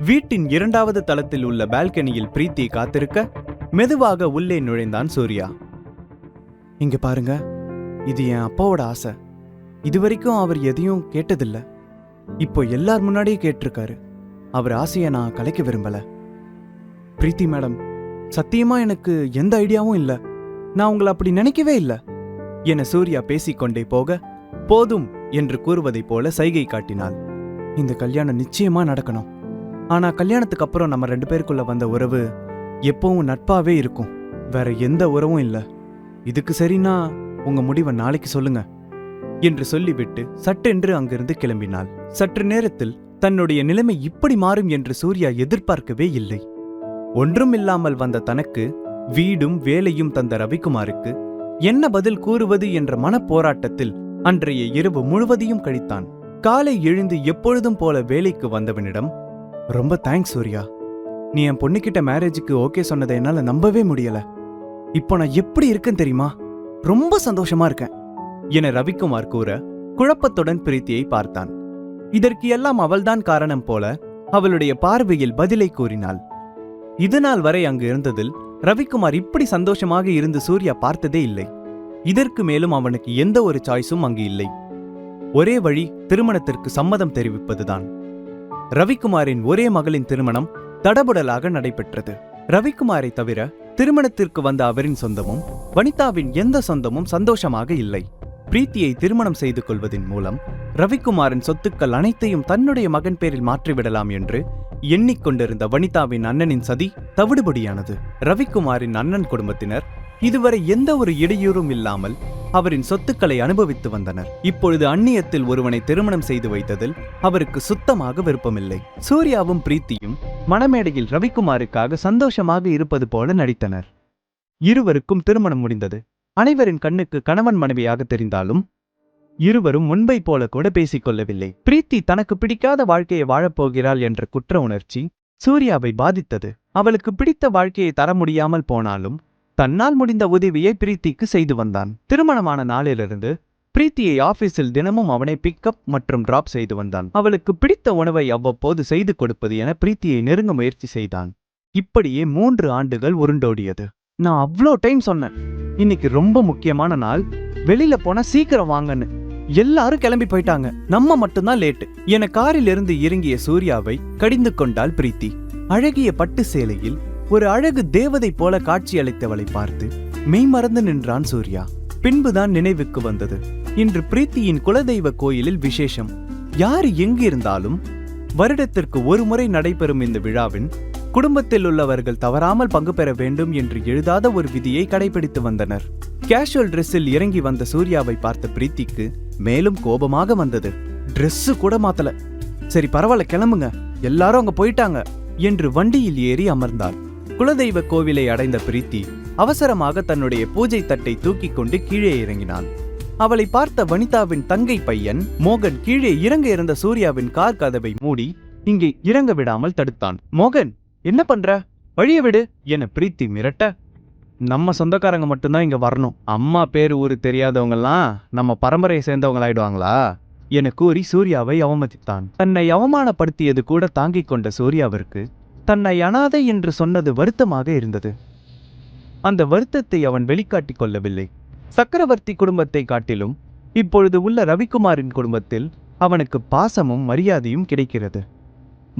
வீட்டின் 2வது தளத்தில் உள்ள பால்கனியில் பிரீத்தி காத்திருக்க மெதுவாக உள்ளே நுழைந்தான் சூர்யா. இங்க பாருங்க, இது என் அப்பாவோட ஆசை. இதுவரைக்கும் அவர் எதையும் கேட்டதில்ல. இப்போ எல்லார் முன்னாடியே கேட்டிருக்காரு. அவர் ஆசையை நான் கலைக்க விரும்பல. பிரீத்தி மேடம், சத்தியமா எனக்கு எந்த ஐடியாவும் இல்ல. நான் உங்களை அப்படி நினைக்கவே இல்ல என சூர்யா பேசிக்கொண்டே போக, போதும் என்று கூறுவதைப் போல சைகை காட்டினாள். இந்த கல்யாணம் நிச்சயமா நடக்கணும். ஆனா கல்யாணத்துக்கு அப்புறம் நம்ம 2 பேருக்குள்ள வந்த உறவு எப்பவும் நட்பாவே இருக்கும். வேற எந்த உறவும் இல்ல. இதுக்கு சரின்னா உங்க முடிவை நாளைக்கு சொல்லுங்க என்று சொல்லிவிட்டு சட்டென்று அங்கிருந்து கிளம்பினாள். சற்று நேரத்தில் தன்னுடைய நிலைமை இப்படி மாறும் என்று சூர்யா எதிர்பார்க்கவே இல்லை. ஒன்றும் இல்லாமல் வந்த தனக்கு வீடும் வேலையும் தந்த ரவிக்குமாருக்கு என்ன பதில் கூறுவது என்ற மனப்போராட்டத்தில் அன்றைய இரவு முழுவதையும் கழித்தான். காலை எழுந்து எப்பொழுதும் போல வேலைக்கு வந்தவனிடம், ரொம்ப தேங்க்ஸ் சூர்யா, நீ என் பொண்ணுகிட்ட மேரேஜுக்கு ஓகே சொன்னதை என்னால நம்பவே முடியல. இப்போ நான் எப்படி இருக்கேன் தெரியுமா? ரொம்ப சந்தோஷமா இருக்கேன் என ரவிக்குமார் கூற குழப்பத்துடன் பிரீத்தியை பார்த்தான். இதற்கு எல்லாம் அவள்தான் காரணம் போல அவளுடைய பார்வையில் பதிலை கூறினாள். இதுநாள் வரை அங்கு இருந்ததில் ரவிக்குமார் இப்படி சந்தோஷமாக இருந்து சூர்யா பார்த்ததே இல்லை. இதற்கு மேலும் அவனுக்கு எந்த ஒரு சாய்ஸும் அங்கு இல்லை. ஒரே வழி திருமணத்திற்கு சம்மதம் தெரிவிப்பதுதான். ரவிக்குமாரின் ஒரே மகளின் திருமணம் தடபுடலாக நடைபெற்றது. ரவிக்குமாரை தவிர திருமணத்திற்கு வந்த அவரின் சொந்தமும் வனிதாவின் எந்த சொந்தமும் சந்தோஷமாக இல்லை. பிரீத்தியை திருமணம் செய்து கொள்வதன் மூலம் ரவிக்குமாரின் சொத்துக்கள் அனைத்தையும் தன்னுடைய மகன் பேரில் மாற்றிவிடலாம் என்று எண்ணிக்கொண்டிருந்த வனிதாவின் அண்ணனின் சதி தவிடுபடியானது. ரவிக்குமாரின் அண்ணன் குடும்பத்தினர் இதுவரை எந்த ஒரு இடையூறும் இல்லாமல் அவரின் சொத்துக்களை அனுபவித்து வந்தனர். இப்பொழுது அந்நியத்தில் ஒருவனை திருமணம் செய்து வைத்ததில் அவருக்கு சுத்தமாக விருப்பமில்லை. சூர்யாவும் பிரீத்தியும் மணமேடையில் ரவிக்குமாருக்காக சந்தோஷமாக இருப்பது போல நடித்தனர். இருவருக்கும் திருமணம் முடிந்தது. அனைவரின் கண்ணுக்கு கணவன் மனைவியாக தெரிந்தாலும் இருவரும் முன்பை போல கூட பேசிக்கொள்ளவில்லை. பிரீத்தி தனக்கு பிடிக்காத வாழ்க்கையை வாழப்போகிறாள் என்ற குற்ற உணர்ச்சி சூர்யாவை பாதித்தது. அவளுக்கு பிடித்த வாழ்க்கையை தர முடியாமல் போனாலும் தன்னால் முடிந்த உதவியை பிரீத்திக்கு செய்து வந்தான். திருமணமான நாளிலிருந்து பிரீத்தியை ஆபீஸில் தினமும் அவனை பிக்கப் மற்றும் டிராப் செய்து வந்தான். அவளுக்கு பிடித்த உணவை அவ்வப்போது செய்து கொடுப்பது என பிரீத்தியை நெருங்க முயற்சி செய்தான். இப்படியே 3 ஆண்டுகள் உருண்டோடியது. நான் அவ்வளோ டைம் சொன்னேன், இன்னைக்கு ரொம்ப முக்கியமான நாள், வெளியில போனா சீக்கிரம் வாங்கன்னு. எல்லாரும் கிளம்பி போயிட்டாங்க, நம்ம மட்டும்தான் லேட்டு என காரில் இருந்து இறங்கிய சூர்யாவை கடிந்து கொண்டாள் பிரீத்தி. அழகிய பட்டு சேலையில் ஒரு அழகு தேவதை போல காட்சியளித்தவளை பார்த்து மெய்மறந்து நின்றான் சூர்யா. பின்புதான் நினைவுக்கு வந்தது, இன்று பிரீத்தியின் குலதெய்வ கோயிலில் விசேஷம். யாரு எங்கு இருந்தாலும் வருடத்திற்கு ஒரு முறை நடைபெறும் இந்த விழாவின் குடும்பத்தில் உள்ளவர்கள் தவறாமல் பங்கு பெற வேண்டும் என்று எழுதாத ஒரு விதியை கடைபிடித்து வந்தனர். கேஷுவல் டிரெஸ்ஸில் இறங்கி வந்த சூர்யாவை பார்த்த பிரீத்திக்கு மேலும் கோபமாக வந்தது. டிரெஸ் கூட மாத்தல, சரி பரவாயில்ல கிளம்புங்க, எல்லாரும் அங்க போயிட்டாங்க என்று வண்டியில் ஏறி அமர்ந்தாள். குலதெய்வ கோவிலை அடைந்த பிரீத்தி அவசரமாக தன்னுடைய பூஜை தட்டை தூக்கி கொண்டு கீழே இறங்கினாள். அவளை பார்த்த வனிதாவின் தங்கை பையன் மோகன் கீழே இறங்க இருந்த சூர்யாவின் கார் கதவை மூடி இங்கே இறங்க விடாமல் தடுத்தான். மோகன், என்ன பண்ற, வழிய விடு என பிரீத்தி மிரட்ட, நம்ம சொந்தக்காரங்க மட்டும்தான் இங்க வரணும், அம்மா பேரு ஊரு தெரியாதவங்கெல்லாம் நம்ம பரம்பரையை சேர்ந்தவங்களாயிடுவாங்களா என கூறி சூர்யாவை அவமதித்தான். தன்னை அவமானப்படுத்தியது கூட தாங்கிக் கொண்ட சூர்யாவிற்கு தன்னை அனாதை என்று சொன்னது வருத்தமாக இருந்தது. அந்த வருத்தத்தை அவன் வெளிக்காட்டிக் கொள்ளவில்லை. சக்கரவர்த்தி குடும்பத்தை காட்டிலும் இப்பொழுது உள்ள ரவிக்குமாரின் குடும்பத்தில் அவனுக்கு பாசமும் மரியாதையும் கிடைக்கிறது.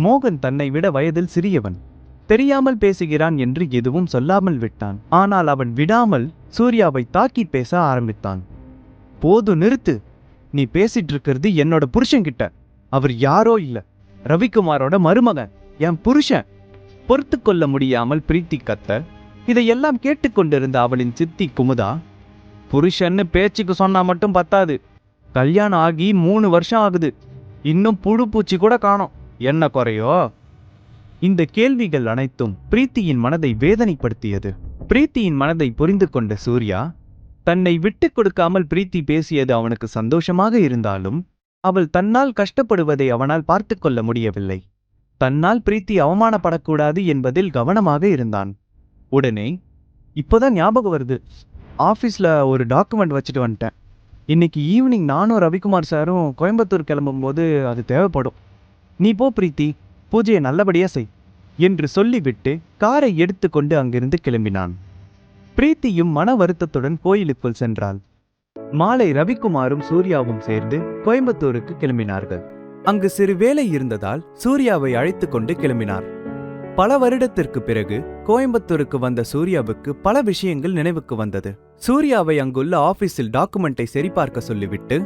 மோகன் தன்னை விட வயதில் சிறியவன், தெரியாமல் பேசுகிறான் என்று எதுவும் சொல்லாமல் விட்டான். ஆனால் அவன் விடாமல் சூர்யாவை தாக்கி பேச ஆரம்பித்தான். போது நிறுத்து, நீ பேசிட்டு இருக்கிறது என்னோட புருஷன்கிட்ட, அவர் யாரோ இல்ல, ரவிக்குமாரோட மருமகன், என் புருஷன். பொறுத்து கொள்ள முடியாமல் பிரீத்தி கத்த, இதையெல்லாம் கேட்டுக்கொண்டிருந்த அவளின் சித்தி குமுதா, புருஷன்னு பேச்சுக்கு சொன்னா மட்டும் பத்தாது, கல்யாணம் ஆகி 3 வருஷம் ஆகுது, இன்னும் புழு பூச்சி கூட காணோம், என்ன குறையோ? இந்த கேள்விகள் அனைத்தும் பிரீத்தியின் மனதை வேதனைப்படுத்தியது. பிரீத்தியின் மனதை புரிந்து கொண்ட சூர்யா தன்னை விட்டு கொடுக்காமல் பிரீத்தி பேசியது அவனுக்கு சந்தோஷமாக இருந்தாலும் அவள் தன்னால் கஷ்டப்படுவதை அவனால் பார்த்து கொள்ள முடியவில்லை. தன்னால் பிரீத்தி அவமானப்படக்கூடாது என்பதில் கவனமாக இருந்தான். உடனே, இப்போதான் ஞாபகம் வருது, ஆஃபீஸில் ஒரு டாக்குமெண்ட் வச்சுட்டு வந்துட்டேன். இன்னைக்கு ஈவினிங் நானும் ரவிக்குமார் சாரும் கோயம்புத்தூர் கிளம்பும்போது அது தேவைப்படும். நீ போ பிரீத்தி, பூஜையை நல்லபடியா செய் என்று சொல்லிவிட்டு காரை எடுத்துக்கொண்டு அங்கிருந்து கிளம்பினான். பிரீத்தியும் மன வருத்தத்துடன் கோயிலுக்குள் சென்றாள். மாலை ரவிக்குமாரும் சூர்யாவும் சேர்ந்து கோயம்புத்தூருக்கு கிளம்பினார்கள். அங்கு சிறு வேலை இருந்ததால் சூர்யாவை அழைத்து கொண்டு கிளம்பினார். பல வருடத்திற்கு பிறகு கோயம்புத்தூருக்கு வந்த சூர்யாவுக்கு பல விஷயங்கள் நினைவுக்கு வந்தது. சூர்யாவை அங்குள்ள ஆபீஸில் டாக்குமெண்டை சரிபார்க்க சொல்லிவிட்டு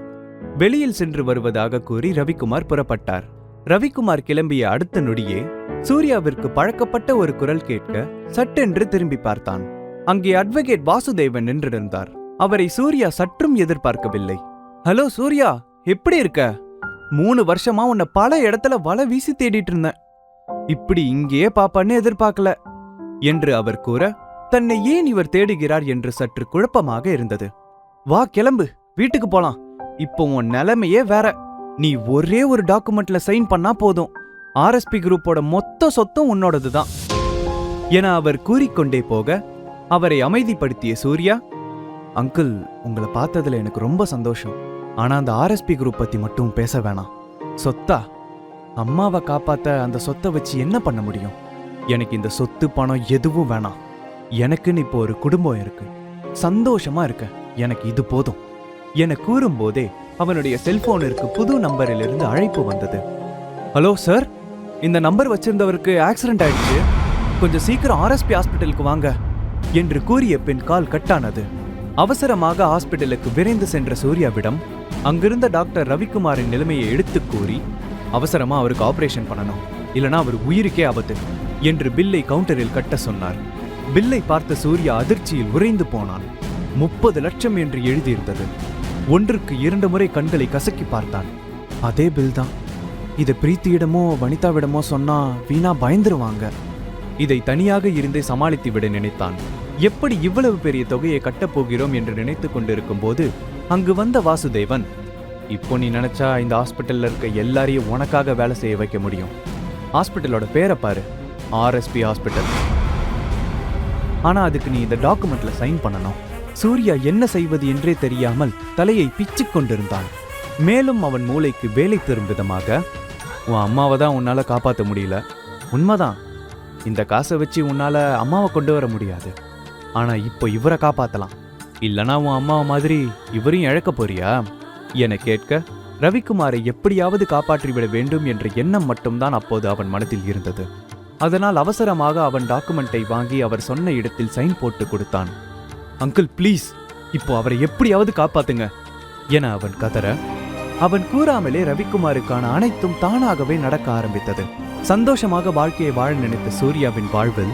வெளியில் சென்று வருவதாக கூறி ரவிக்குமார் புறப்பட்டார். ரவிக்குமார் கிளம்பிய அடுத்த நொடியே சூர்யாவிற்கு பழக்கப்பட்ட ஒரு குரல் கேட்க சட்டென்று திரும்பி பார்த்தான். அங்கே அட்வொகேட் வாசுதேவன் நின்றிருந்தார். அவரை சூர்யா சற்றும் எதிர்பார்க்கவில்லை. ஹலோ சூர்யா, எப்படி இருக்க? 3 வருஷமா உன்னை பல இடத்துல வலை வீசி தேடிட்டு இருந்தேன். இப்படி இங்கேயே பாப்பான்னு எதிர்பார்க்கல என்று அவர் கூற, தன்னை ஏன் இவர் தேடுகிறார் என்று சற்று குழப்பமாக இருந்தது. வா கிளம்பு, வீட்டுக்கு போலாம். இப்போ உன் நிலைமையே வேற. நீ ஒரே ஒரு டாக்குமெண்ட்ல சைன் பண்ணா போதும், ஆர்எஸ்பி குரூப்போட மொத்த சொத்தும் உன்னோடதுதான் என அவர் கூறிக்கொண்டே போக அவரை அமைதிப்படுத்திய சூர்யா, அங்கிள், உங்களை பார்த்ததுல எனக்கு ரொம்ப சந்தோஷம். ஆனா அந்த ஆர்எஸ்பி குரூப் பத்தி மட்டும் பேச வேணாம். சொத்தா? அம்மாவை காப்பாத்த அந்த சொத்தை வச்சு என்ன பண்ண முடியும்? எனக்கு இந்த சொத்து பணம் எதுவும் வேணாம். எனக்குன்னு இப்போ ஒரு குடும்பம் இருக்கு, சந்தோஷமா இருக்க, எனக்கு இது போதும் என கூறும்போதே அவனுடைய செல்போனிற்கு புது நம்பரிலிருந்து அழைப்பு வந்தது. ஹலோ சார், இந்த நம்பர் வச்சிருந்தவருக்கு ஆக்சிடென்ட் ஆயிடுச்சு, கொஞ்சம் சீக்கிரம் ஆர்எஸ்பி ஹாஸ்பிட்டலுக்கு வாங்க என்று கூறிய பின் கால் கட்டானது. அவசரமாக ஹாஸ்பிட்டலுக்கு விரைந்து சென்ற சூர்யாவிடம் அங்கிருந்த டாக்டர் ரவிக்குமாரின் நிலைமையை எடுத்து கூறி, அவசரமா அவருக்கு ஆபரேஷன் பண்ணணும், இல்லனா அவர் உயிருக்கே ஆபத்து என்று பில்லை கவுண்டரில் கட்ட சொன்னார். பில்லை பார்த்த சூர்யா அதிர்ச்சியில் உறைந்து போனான். 30 லட்சம் என்று எழுதியிருந்தது. ஒன்றுக்கு 2 முறை கண்களை கசக்கி பார்த்தான். அதே பில் தான். இதை பிரீத்தியிடமோ வனிதாவிடமோ சொன்னா வீணா பயந்துருவாங்க. இதை தனியாக இருந்தே சமாளித்து விட நினைத்தான். எப்படி இவ்வளவு பெரிய தொகையை கட்டப்போகிறோம் என்று நினைத்து கொண்டிருக்கும் போது அங்கு வந்த வாசுதேவன், இப்போ நீ நினைச்சா இந்த ஹாஸ்பிட்டல்ல இருக்க எல்லாரையும் உனக்காக வேலை செய்ய வைக்க முடியும். ஹாஸ்பிட்டலோட பேரை பாரு, ஆர்எஸ்பி ஹாஸ்பிட்டல். ஆனா அதுக்கு நீ இந்த டாக்குமெண்ட்ல சைன் பண்ணணும். சூர்யா என்ன செய்வது என்றே தெரியாமல் தலையை பிச்சுக் கொண்டிருந்தான். மேலும் அவன் மூளைக்கு வேலை தரும் விதமாக, உன் அம்மாவை தான் உன்னால காப்பாற்ற முடியல, உண்மைதான். இந்த காசை வச்சு உன்னால அம்மாவை கொண்டு வர முடியாது, ஆனா இப்போ இவரை காப்பாத்தலாம். இல்லனா உன் அம்மாவை மாதிரி இவரையும் இழக்க போறியா என கேட்க, ரவிக்குமாரை எப்படியாவது காப்பாற்றிவிட வேண்டும் என்ற எண்ணம் மட்டும்தான் அப்போது அவன் மனதில் இருந்தது. அதனால் அவசரமாக அவன் டாக்குமெண்டை வாங்கி அவர் சொன்ன இடத்தில் சைன் போட்டு கொடுத்தான். அங்கிள் ப்ளீஸ், இப்போ அவரை எப்படியாவது காப்பாத்துங்க என அவன் கதற, அவன் கூறாமலே ரவிக்குமாருக்கான அனைத்தும் தானாகவே நடக்க ஆரம்பித்தது. சந்தோஷமாக வாழ்க்கையை வாழ நினைத்த சூர்யாவின் வாழ்வில்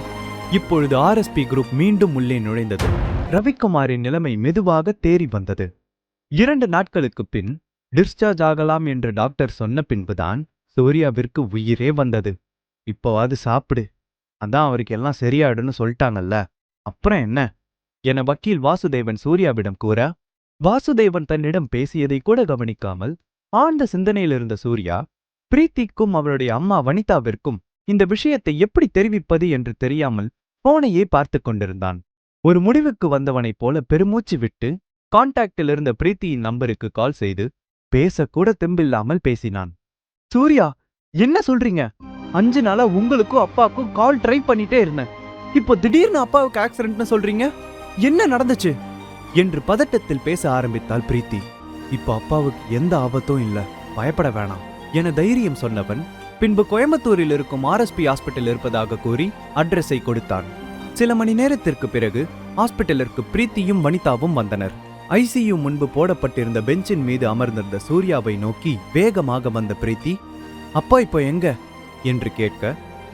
இப்பொழுது ஆர்எஸ்பி குரூப் மீண்டும் உள்ளே நுழைந்தது. ரவிக்குமாரின் நிலைமை மெதுவாக தேறி வந்தது. 2 நாட்களுக்கு பின் டிஸ்சார்ஜ் ஆகலாம் என்று டாக்டர் சொன்ன பின்புதான் சூர்யாவிற்கு உயிரே வந்தது. இப்போவாது சாப்பிடு, அதான் அவருக்கு எல்லாம் சரியாயிடுன்னு சொல்லிட்டாங்கல்ல, அப்புறம் என்ன என வக்கீல் வாசுதேவன் சூர்யாவிடம் கூற, வாசுதேவன் தன்னிடம் பேசியதை கூட கவனிக்காமல் ஆழ்ந்த சிந்தனையில் இருந்த சூர்யா பிரீத்திக்கும் அவளுடைய அம்மா வனிதாவிற்கும் இந்த விஷயத்தை எப்படி தெரிவிப்பது என்று தெரியாமல் போனையே பார்த்து கொண்டிருந்தான். ஒரு முடிவுக்கு வந்தவனைப் போல பெருமூச்சு விட்டு கான்டாக்டில் இருந்த பிரீத்தியின் நம்பருக்கு கால் செய்து பேசக்கூட தெம்பில்லாமல் பேசினான். சூர்யா, என்ன சொல்றீங்க? 5 நாளா உங்களுக்கும் அப்பாவுக்கும் கால் ட்ரை பண்ணிட்டே இருந்தேன், இப்போ திடீர்னு அப்பாவுக்கு ஆக்சிடென்ட்னு சொல்றீங்க, என்ன நடந்துச்சு என்று பதட்டத்தில் பேச ஆரம்பித்தாள் பிரீத்தி. இப்போ அப்பாவுக்கு எந்த ஆபத்தும் இல்ல, பயப்பட வேணாம் என தைரியம் சொன்னவன் பின்பு கோயம்புத்தூரில் இருக்கும் ஆர்எஸ்பி ஹாஸ்பிட்டல் இருப்பதாக கூறி அட்ரஸை கொடுத்தான். சில மணி நேரத்திற்கு பிறகு ஹாஸ்பிட்டலிற்கு பிரீத்தியும் வனிதாவும் வந்தனர். ஐசியு முன்பு போடப்பட்டிருந்த பெஞ்சின் மீது அமர்ந்திருந்த சூர்யாவை நோக்கி வேகமாக வந்த பிரீத்தி, அப்பா இப்போ எங்க என்று கேட்க,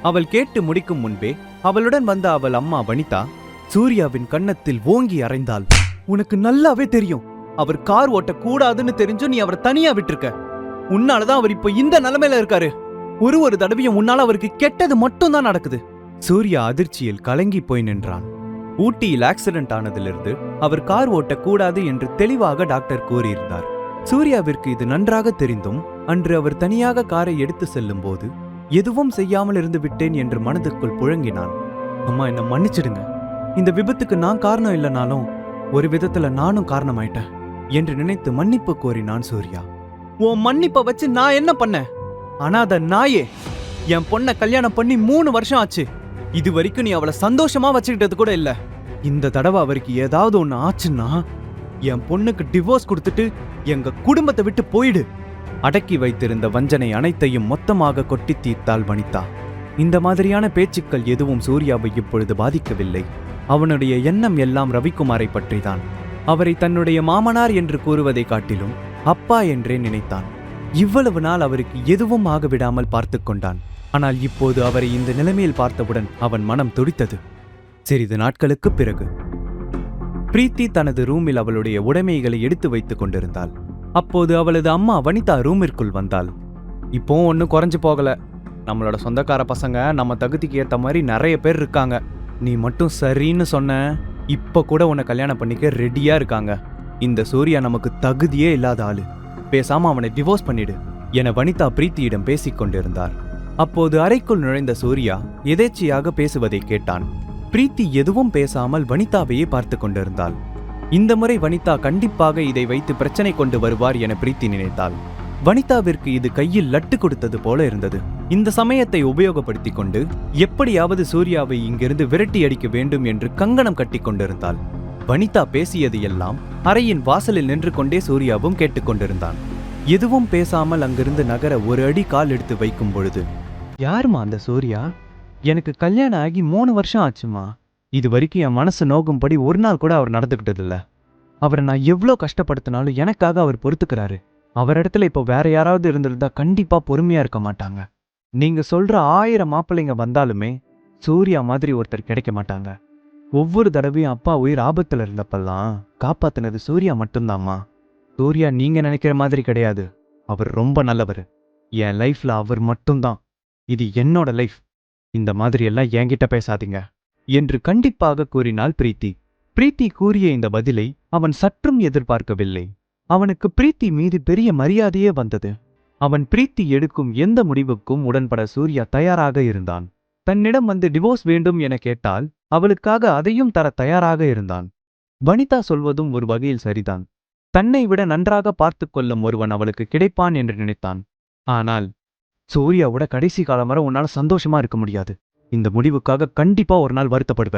அவள் கேட்டு முடிக்கும் முன்பே அவளுடன் வந்த அவள் அம்மா வனிதா சூர்யாவின் கன்னத்தில் ஓங்கி அறைந்தாள். உனக்கு நல்லாவே தெரியும், அவர் கார் ஓட்ட கூடாதுன்னு தெரிஞ்சும் நீ அவரை தனியா விட்டுருக்க. உன்னாலதான் அவர் இப்ப இந்த நிலைமையில இருக்காரு. ஒரு தடவையும் உன்னால அவருக்கு கெட்டது மட்டும் தான் நடக்குது. சூர்யா அதிர்ச்சியில் கலங்கி போய் நின்றான். ஊட்டியில் ஆக்சிடென்ட் ஆனதிலிருந்து அவர் கார் ஓட்டக்கூடாது என்று தெளிவாக டாக்டர் கூறியிருந்தார். சூர்யாவிற்கு இது நன்றாக தெரிந்தும் அன்று அவர் தனியாக காரை எடுத்து செல்லும் போது எதுவும் செய்யாமல் இருந்து விட்டேன் என்று மனதுக்குள் புழங்கினான். அம்மா, என்ன மன்னிச்சிடுங்க. இந்த விபத்துக்கு நான் காரணம் இல்லைனாலும் ஒரு விதத்துல நானும் காரணமாயிட்டேன் என்று நினைத்து மன்னிப்பு கோரினான் சூர்யா. உன் மன்னிப்பை வச்சு நான் என்ன பண்ணேன்? அனாத நாயே, என் பொண்ணை கல்யாணம் பண்ணி 3 வருஷம் ஆச்சு. இது வரைக்கும் நீ அவளை சந்தோஷமா வச்சுக்கிட்டது கூட இல்ல. இந்த தடவை அவருக்கு ஏதாவது ஒண்ணு ஆச்சுன்னா என் பொண்ணுக்கு டிவோர்ஸ் கொடுத்துட்டு எங்க குடும்பத்தை விட்டு போயிடு. அடக்கி வைத்திருந்த வஞ்சனை அனைத்தையும் மொத்தமாக கொட்டி தீர்த்தாள் வனிதா. இந்த மாதிரியான பேச்சுக்கள் எதுவும் சூர்யாவை இப்பொழுது பாதிக்கவில்லை. அவனுடைய எண்ணம் எல்லாம் ரவிக்குமாரை பற்றிதான். அவரை தன்னுடைய மாமனார் என்று கூறுவதை காட்டிலும் அப்பா என்றே நினைத்தான். இவ்வளவு நாள் அவருக்கு எதுவும் ஆகவிடாமல் பார்த்து கொண்டான். ஆனால் இப்போது அவரை இந்த நிலைமையில் பார்த்தவுடன் அவன் மனம் துடித்தது. சிறிது நாட்களுக்கு பிறகு பிரீத்தி தனது ரூமில் அவளுடைய உடைமைகளை எடுத்து வைத்துக் கொண்டிருந்தாள். அப்போது அவளது அம்மா வனிதா ரூமிற்குள் வந்தாள். இப்போ ஒன்னும் குறைஞ்சு போகல. நம்மளோட சொந்தக்கார பசங்க நம்ம தகுதிக்கு ஏத்த மாதிரி நிறைய பேர் இருக்காங்க. நீ மட்டும் சரின்னு சொன்ன, இப்ப கூட உன்னை கல்யாணம் பண்ணிக்க ரெடியா இருக்காங்க. இந்த சூர்யா நமக்கு தகுதியே இல்லாத ஆளு. பேசாம அவனை டிவோர்ஸ் பண்ணிடு என வனிதா பிரீத்தியிடம் பேசிக் கொண்டிருந்தார். அப்போது அறைக்குள் நுழைந்த சூர்யா எதேச்சையாக பேசுவதை கேட்டான். பிரீத்தி எதுவும் பேசாமல் வனிதாவையே பார்த்து கொண்டிருந்தாள். இந்த முறை வனிதா கண்டிப்பாக இதை வைத்து பிரச்சனை கொண்டு வருவார் என பிரீத்தி நினைத்தாள். வனிதாவிற்கு இது கையில் லட்டு கொடுத்தது போல இருந்தது. இந்த சமயத்தை உபயோகப்படுத்தி கொண்டு எப்படியாவது சூர்யாவை இங்கிருந்து விரட்டி அடிக்க வேண்டும் என்று கங்கணம் கட்டி கொண்டிருந்தாள். வனிதா பேசியது எல்லாம் அறையின் வாசலில் நின்று கொண்டே சூர்யாவும் கேட்டுக்கொண்டிருந்தான். எதுவும் பேசாமல் அங்கிருந்து நகர ஒரு அடி கால் எடுத்து வைக்கும் பொழுது, யாருமா அந்த சூர்யா? எனக்கு கல்யாணம் ஆகி 3 வருஷம் ஆச்சுமா. இது வரைக்கும் என் மனசு நோகும்படி ஒரு நாள் கூட அவர் நடந்துக்கிட்டதில்ல. அவரை நான் எவ்வளோ கஷ்டப்படுத்தினாலும் எனக்காக அவர் பொறுத்துக்கிறாரு. அவர் இடத்துல இப்போ வேற யாராவது இருந்திருந்தா கண்டிப்பா பொறுமையா இருக்க மாட்டாங்க. நீங்க சொல்ற 1000 மாப்பிள்ளைங்க வந்தாலுமே சூர்யா மாதிரி ஒருத்தர் கிடைக்க மாட்டாங்க. ஒவ்வொரு தடவையும் அப்பா உயிர் ஆபத்துல இருந்தப்பெல்லாம் காப்பாத்தினது சூர்யா மட்டும்தாம்மா. சூர்யா நீங்க நினைக்கிற மாதிரி கிடையாது. அவர் ரொம்ப நல்லவர். என் லைஃப்ல அவர் மட்டும்தான். இது என்னோட லைஃப். இந்த மாதிரி எல்லாம் என்கிட்ட பேசாதீங்க என்று கண்டிப்பாக கூறினாள் பிரீத்தி. பிரீத்தி கூறிய இந்த பதிலை அவன் சற்றும் எதிர்பார்க்கவில்லை. அவனுக்கு பிரீத்தி மீது பெரிய மரியாதையே வந்தது. அவன் பிரீத்தி எடுக்கும் எந்த முடிவுக்கும் உடன்பட சூர்யா தயாராக இருந்தான். தன்னிடம் வந்து டிவோர்ஸ் வேண்டும் என கேட்டால் அவளுக்காக அதையும் தர தயாராக இருந்தான். வனிதா சொல்வதும் ஒரு வகையில் சரிதான். தன்னை விட நன்றாக பார்த்து கொள்ளும் ஒருவன் அவளுக்கு கிடைப்பான் என்று நினைத்தான். ஆனால் சூர்யாவோட கடைசி காலம் வரை உன்னால சந்தோஷமா இருக்க முடியாது. இந்த முடிவுக்காக கண்டிப்பா ஒரு நாள் வருத்தப்படுவ.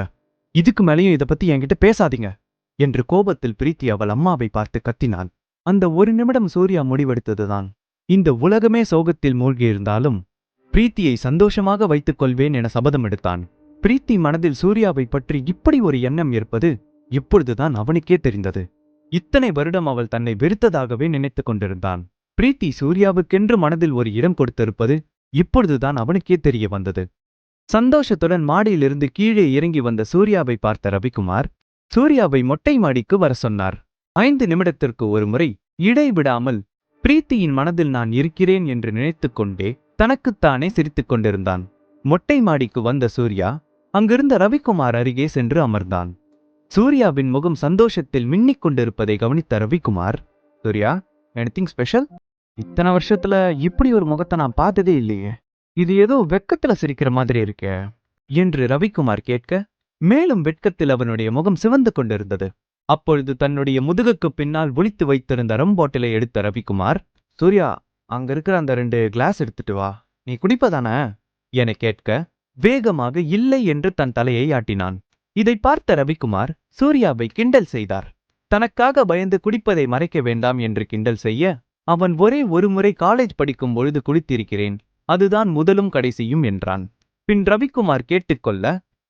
இதுக்கு மேலேயும் இதை பத்தி என்கிட்ட பேசாதீங்க என்று கோபத்தில் பிரீத்தி அவள் அம்மாவை பார்த்து கத்தினாள். அந்த ஒரு நிமிடம் சூர்யா முடிவெடுத்ததுதான். இந்த உலகமே சோகத்தில் மூழ்கியிருந்தாலும் பிரீத்தியை சந்தோஷமாக வைத்துக் கொள்வேன் என சபதம் எடுத்தான். பிரீத்தி மனதில் சூர்யாவை பற்றி இப்படி ஒரு எண்ணம் இருப்பது இப்பொழுதுதான் அவனுக்கே தெரிந்தது. இத்தனை வருடம் அவள் தன்னை வெறுத்ததாகவே நினைத்துக் கொண்டிருந்தான். பிரீத்தி சூர்யாவுக்கென்று மனதில் ஒரு இடம் கொடுத்திருப்பது இப்பொழுதுதான் அவனுக்கே தெரிய வந்தது. சந்தோஷத்துடன் மாடியிலிருந்து கீழே இறங்கி வந்த சூர்யாவை பார்த்த ரவிக்குமார் சூர்யாவை மொட்டை மாடிக்கு வர சொன்னார். 5 நிமிடத்திற்கு ஒரு முறை இடைவிடாமல் பிரீத்தியின் மனதில் நான் இருக்கிறேன் என்று நினைத்துக் கொண்டே தனக்குத்தானே சிரித்துக் கொண்டிருந்தான். மொட்டை மாடிக்கு வந்த சூர்யா அங்கிருந்த ரவிக்குமார் அருகே சென்று அமர்ந்தான். சூர்யாவின் முகம் சந்தோஷத்தில் மின்னிக் கொண்டிருப்பதை கவனித்த ரவிக்குமார், சூர்யா, எனிதிங் ஸ்பெஷல்? இத்தனை வருஷத்துல இப்படி ஒரு முகத்தை நான் பார்த்ததே இல்லையே. இது ஏதோ வெட்கத்துல சிரிக்கிற மாதிரி இருக்கே என்று ரவிக்குமார் கேட்க, மேலும் வெட்கத்தில் அவனுடைய முகம் சிவந்து கொண்டிருந்தது. அப்பொழுது தன்னுடைய முதுகுக்கு பின்னால் ஒளித்து வைத்திருந்த ரம் பாட்டிலை எடுத்த ரவிக்குமார், சூர்யா, அங்க இருக்கிற அந்த 2 கிளாஸ் எடுத்துட்டு வா, நீ குடிப்பதான என கேட்க, வேகமாக இல்லை என்று தன் தலையை ஆட்டினான். இதை பார்த்த ரவிக்குமார் சூர்யாவை கிண்டல் செய்தார். தனக்காக பயந்து குடிப்பதை மறைக்க வேண்டாம் என்று கிண்டல் செய்ய, அவன் ஒரே ஒரு முறை காலேஜ் படிக்கும் பொழுது குடித்திருக்கிறேன், அதுதான் முதலும் கடைசியும் என்றான். பின் ரவிக்குமார் கேட்டுக்கொள்ள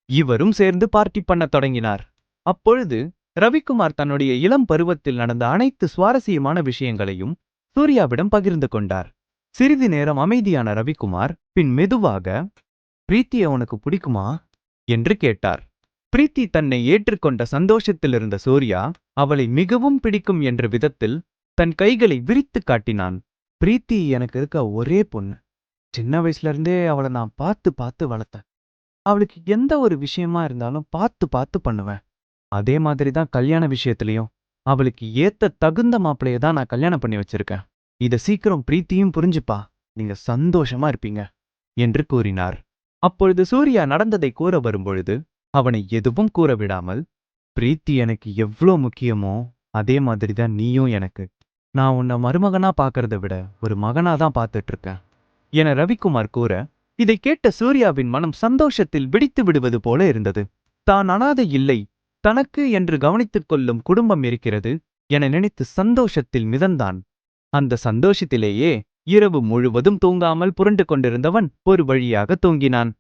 இவரும் சேர்ந்து பார்ட்டி பண்ண தொடங்கினார். அப்பொழுது ரவிக்குமார் தன்னுடைய இளம் பருவத்தில் நடந்த அனைத்து சுவாரஸ்யமான விஷயங்களையும் சூர்யாவிடம் பகிர்ந்து கொண்டார். சிறிது நேரம் அமைதியான ரவிக்குமார் பின் மெதுவாக, பிரீத்தியை உனக்கு பிடிக்குமா என்று கேட்டார். பிரீத்தி தன்னை ஏற்றுக்கொண்ட சந்தோஷத்தில் இருந்த சூர்யா அவளை மிகவும் பிடிக்கும் என்ற விதத்தில் தன் கைகளை விரித்து காட்டினான். பிரீத்தி எனக்கு இருக்க ஒரே பொண்ணு. சின்ன வயசுல இருந்தே அவளை நான் பார்த்து பார்த்து வளர்த்தேன். அவளுக்கு எந்த ஒரு விஷயமா இருந்தாலும் பார்த்து பார்த்து பண்ணுவேன். அதே மாதிரி தான் கல்யாண விஷயத்திலையும் அவளுக்கு ஏத்த தகுந்த மாப்பிளைய தான் நான் கல்யாணம் பண்ணி வச்சிருக்கேன். இத சீக்கிரம் பிரீத்தியும் புரிஞ்சுப்பா, நீங்க சந்தோஷமா இருப்பீங்க என்று கூறினார். அப்பொழுது சூர்யா நடந்ததை கூற வரும்பொழுது அவனை எதுவும் கூற விடாமல், பிரீத்தி எனக்கு எவ்வளோ முக்கியமோ அதே மாதிரிதான் நீயும் எனக்கு. நான் உன்னை மருமகனா பார்க்கறத விட ஒரு மகனாதான் பார்த்துட்டு இருக்கேன் என ரவிக்குமார் கூற, இதை கேட்ட சூர்யாவின் மனம் சந்தோஷத்தில் வெடித்து விடுவது போல இருந்தது. தான் அனாதை இல்லை, தனக்கு என்று கவனித்துக் கொள்ளும் குடும்பம் இருக்கிறது என நினைத்து சந்தோஷத்தில் மிதந்தான். அந்த சந்தோஷத்திலேயே இரவு முழுவதும் தூங்காமல் புரண்டு கொண்டிருந்தவன் ஒரு வழியாக தூங்கினான்.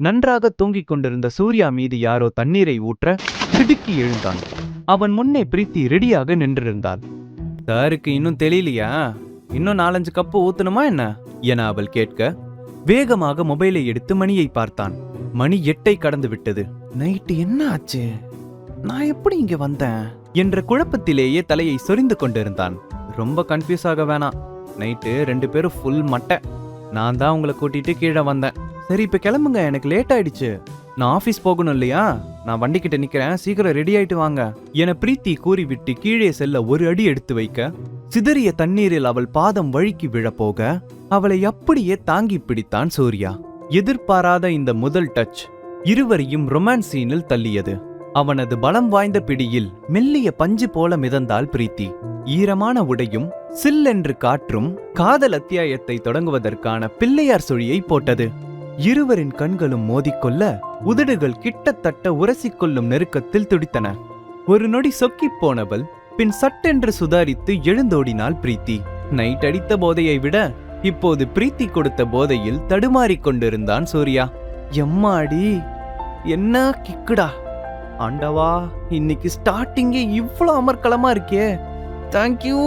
நன்றாக தூங்கிக் கொண்டிருந்த சூர்யா மீது யாரோ தண்ணீரை ஊற்ற திடுக்கி எழுந்தான். அவன் முன்னே பிரீத்தி ரெடியாக நின்றிருந்தாள். சாருக்கு இன்னும் தெரியலையா? இன்னும் 4-5 கப்பு ஊத்தணுமா என்ன என அவள் கேட்க, வேகமாக மொபைலை எடுத்து மணியை பார்த்தான். மணி 8 கடந்து விட்டது. நைட்டு என்ன ஆச்சு? நான் எப்படி இங்க வந்தேன் என்ற குழப்பத்திலேயே தலையை சொரிந்து கொண்டிருந்தான். ரொம்ப கன்ஃபியூஸ் ஆக வேணாம். நைட்டு 2 பேரும் ஃபுல் மட்டை. நான் தான் உங்களை கூட்டிட்டு கீழே வந்தேன். சரி இப்ப கிளம்புங்க, எனக்கு லேட் ஆயிடுச்சு. நான் ஆபீஸ் போகணும் இல்லையா? நான் வண்டி கிட்ட நிக்கிறேன், சீக்கிரம் ரெடி ஆயிட்டு வாங்க என பிரீத்தி கூறிவிட்டு கீழே செல்ல ஒரு அடி எடுத்து வைக்க, சிதறிய தண்ணீரில் அவள் பாதம் வழுக்கி விழப்போக அவளை அப்படியே தாங்கி பிடித்தான் சூர்யா. எதிர்பாராத இந்த முதல் டச் இருவரையும் ரொமான்ஸ் சீனில் தள்ளியது. அவனது பலம் வாய்ந்த பிடியில் மெல்லிய பஞ்சு போல மிதந்தாள் பிரீத்தி. ஈரமான உடையும் சில்லென்று காற்றும் காதல் அத்தியாயத்தை தொடங்குவதற்கான பிள்ளையார் சுழியை போட்டது. இருவரின் கண்களும் மோதிக்கொள்ள உதடுகள் கிட்டத்தட்ட உரசிக்கொள்ளும் நெருக்கத்தில் துடித்தன. ஒரு நொடி சொக்கிப் போனவள் பின் சட்டென்று சுதாரித்து எழுந்தோடினாள் பிரீத்தி. நைட் அடித்த போதையை விட இப்போது பிரீத்தி கொடுத்த போதையில் தடுமாறிக் கொண்டிருந்தான் சூர்யா. எம்மாடி, என்ன கிக்குடா! ஆண்டவா, இன்னைக்கு ஸ்டார்டிங்கே இவ்வளவு அமர்க்களமா இருக்கே, தேங்க்யூ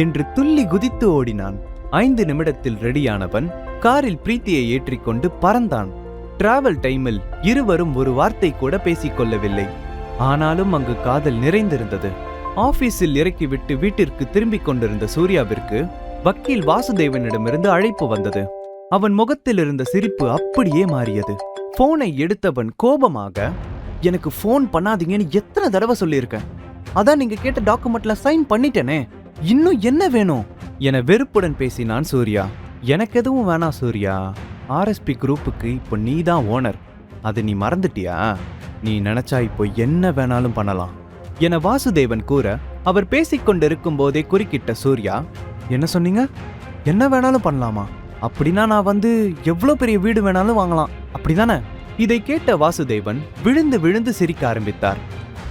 என்று துள்ளி குதித்து ஓடினான். 5 நிமிடத்தில் ரெடியானவன் காரில் பிரீத்தியை ஏற்றிக்கொண்டு பறந்தான். டிராவல் டைமில் இருவரும் ஒரு வார்த்தை கூட பேசிக்கொள்ளவில்லை. ஆனாலும் அங்கு காதல் நிறைந்திருந்தது. ஆபீஸில் இறக்கிவிட்டு வீட்டிற்கு திரும்பிக் கொண்டிருந்த சூர்யாவிற்கு வக்கீல் வாசுதேவனிடமிருந்து அழைப்பு வந்தது. அவன் முகத்தில் இருந்த சிரிப்பு அப்படியே மாறியது. போனை எடுத்தவன் கோபமாக, எனக்கு போன் பண்ணாதீங்கன்னு எத்தனை தடவை சொல்லியிருக்கேன், அதான் நீங்க கேட்ட டாக்குமெண்ட்ல சைன் பண்ணிட்டேனே, இன்னும் என்ன வேணும் என வெறுப்புடன் பேசினான் சூர்யா. எனக்கு எதுவும் வேணாம் சூர்யா, ஆர்எஸ்பி குரூப்புக்கு இப்போ நீ தான் ஓனர், அது நீ மறந்துட்டியா? நீ நினைச்சா இப்போ என்ன வேணாலும் பண்ணலாம் என வாசுதேவன் கூற, அவர் பேசிக்கொண்டிருக்கும் போதே குறுக்கிட்ட சூர்யா, என்ன சொன்னீங்க? என்ன வேணாலும் பண்ணலாமா? அப்படின்னா நான் எவ்வளோ பெரிய வீடு வேணாலும் வாங்கலாம், அப்படிதானே? இதை கேட்ட வாசுதேவன் விழுந்து விழுந்து சிரிக்க ஆரம்பித்தார்.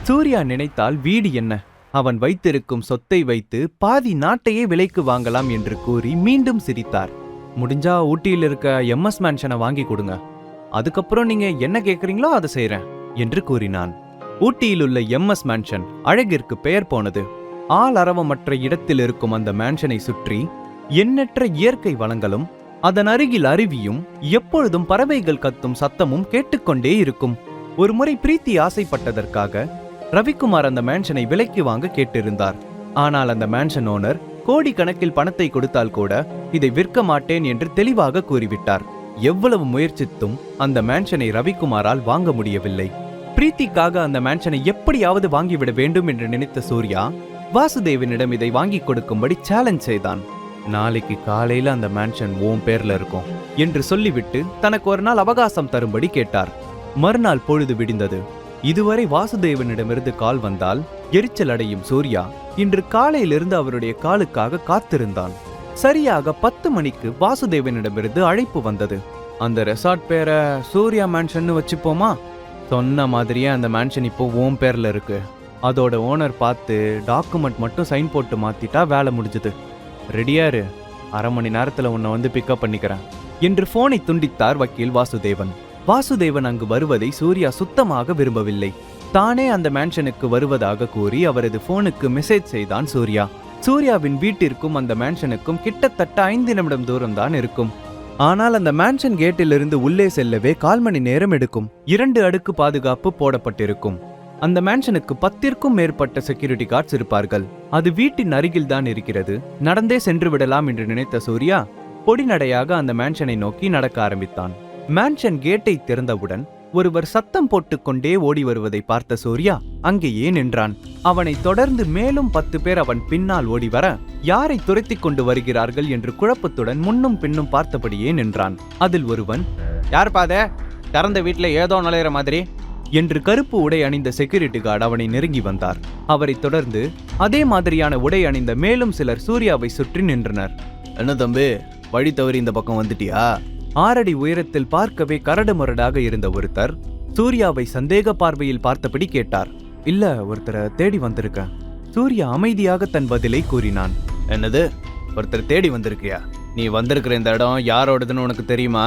சூர்யா நினைத்தால் வீடு என்ன, அவன் வைத்திருக்கும் சொத்தை வைத்து பாதி நாட்டையே விலைக்கு வாங்கலாம் என்று கூறி மீண்டும் சிரித்தார். முடிஞ்சா ஊட்டியில் இருக்க எம்எஸ் மேன்ஷனை வாங்கி கொடுங்க, அதுக்கப்புறம் நீங்க என்ன கேட்குறீங்களோ அதை செய்றேன் என்று கூறினான். ஊட்டியில் உள்ள எம்எஸ் மேன்ஷன் அழகிற்கு பெயர் போனது. ஆள் அரவமற்ற இடத்தில் இருக்கும் அந்த மேன்ஷனை சுற்றி எண்ணற்ற இயற்கை வளங்களும் அதன் அருகில் அருவியும் எப்பொழுதும் பறவைகள் கத்தும் சத்தமும் கேட்டுக்கொண்டே இருக்கும். ஒரு முறை பிரீத்தி ஆசைப்பட்டதற்காக ரவிக்குமார் அந்த மேன்ஷனை விலைக்கு வாங்க கேட்டிருந்தார். ஆனால் அந்த மேன்ஷன் ஓனர் கோடிக்கணக்கில் பணத்தை கொடுத்தால் கூட இதை விற்க மாட்டேன் என்று தெளிவாக கூறிவிட்டார். எவ்வளவு முயற்சித்தும் அந்த மேன்ஷனை ரவிக்குமாரால் வாங்க முடியவில்லை. பிரீத்திக்காக அந்த மேன்ஷனை எப்படியாவது வாங்கிவிட வேண்டும் என்று நினைத்த சூர்யா வாசுதேவனிடம் இதை வாங்கி கொடுக்கும்படி சேலஞ்ச் செய்தான். நாளைக்கு காலையில அந்த மேன்ஷன் ஓம் பேர்ல இருக்கும் என்று சொல்லிவிட்டு தனக்கு ஒரு நாள் அவகாசம் தரும்படி கேட்டார். மறுநாள் பொழுது விடிந்தது. இதுவரை வாசுதேவனிடமிருந்து கால் வந்தால் எரிச்சல் அடையும் சூர்யா இன்று காலையிலிருந்து அவருடைய காலுக்காக காத்திருந்தான். சரியாக 10 மணிக்கு வாசுதேவனிடமிருந்து அழைப்பு வந்தது. அந்த ரெசார்ட் பேரை சூர்யா மேன்ஷன் வச்சுப்போமா? சொன்ன மாதிரியே அந்த மேன்ஷன் இப்போ ஓம் பேர்ல இருக்கு. அதோட ஓனர் பார்த்து டாக்குமெண்ட் மட்டும் சைன் போட்டு மாத்திட்டா வேலை முடிஞ்சது. ரெடியாரு, 1/2 மணி நேரத்துல உன்னை பிக்கப் பண்ணிக்கிறேன் என்று போனை துண்டித்தார் வக்கீல் வாசுதேவன். வாசுதேவன் அங்கு வருவதை சூர்யா சுத்தமாக விரும்பவில்லை. தானே அந்த மேன்ஷனுக்கு வருவதாக கூறி அவரது போனுக்கு மெசேஜ் செய்தான் சூர்யா. சூர்யாவின் வீட்டிற்கும் அந்த மேன்ஷனுக்கும் கிட்டத்தட்ட 5 நிமிடம் தூரம் தான் இருக்கும். ஆனால் அந்த மேன்ஷன் கேட்டிலிருந்து உள்ளே செல்லவே 1/4 மணி நேரம் எடுக்கும். 2 அடுக்கு பாதுகாப்பு போடப்பட்டிருக்கும். அந்த மேன்ஷனுக்கு 10ற்கும் மேற்பட்ட செக்யூரிட்டி கார்ட்ஸ் இருப்பார்கள். அது வீட்டின் அருகில் தான் இருக்கிறது. நடந்தே சென்று விடலாம் என்று நினைத்த சூர்யா பொடிநடையாக அந்த மேன்ஷனை நோக்கி நடக்க ஆரம்பித்தான். மேன்ஷன் கேட்டை திறந்தவுடன் ஒருவர் சத்தம் போட்டுக்கொண்டே ஓடி வருவதை பார்த்த சூர்யா அங்கேயே நின்றான். அவனை தொடர்ந்து மேலும் 10 பேர் அவன் பின்னால் ஓடி வர யாரை துரத்தி கொண்டு வருகிறார்கள் என்று குழப்பத்துடன் முன்னும் பின்னும் பார்த்தபடியே நின்றான். அதில் ஒருவன், யார் பாத திறந்த வீட்டுல ஏதோ நுழையிற மாதிரி என்று கருப்பு உடை அணிந்த செக்யூரிட்டி கார்டு அவனை நெருங்கி வந்தார். அவரை தொடர்ந்து அதே மாதிரியான உடை அணிந்த மேலும் சிலர் சூர்யாவை சுற்றி நின்றனர். என்ன தம்பி, வழி தவறி இந்த பக்கம் வந்துட்டியா? 6 அடி உயரத்தில் பார்க்கவே கரடு முரடாக இருந்த ஒருத்தர் சூர்யாவை சந்தேக பார்வையில் பார்த்தபடி கேட்டார். இல்ல, ஒருத்தரை தேடி வந்திருக்கேன். சூர்யா அமைதியாக தன் பதிலை கூறினான். என்னது, ஒருத்தர் தேடி வந்திருக்கியா? நீ வந்திருக்கிற இந்த இடம் யாரோடதுன்னு உனக்கு தெரியுமா?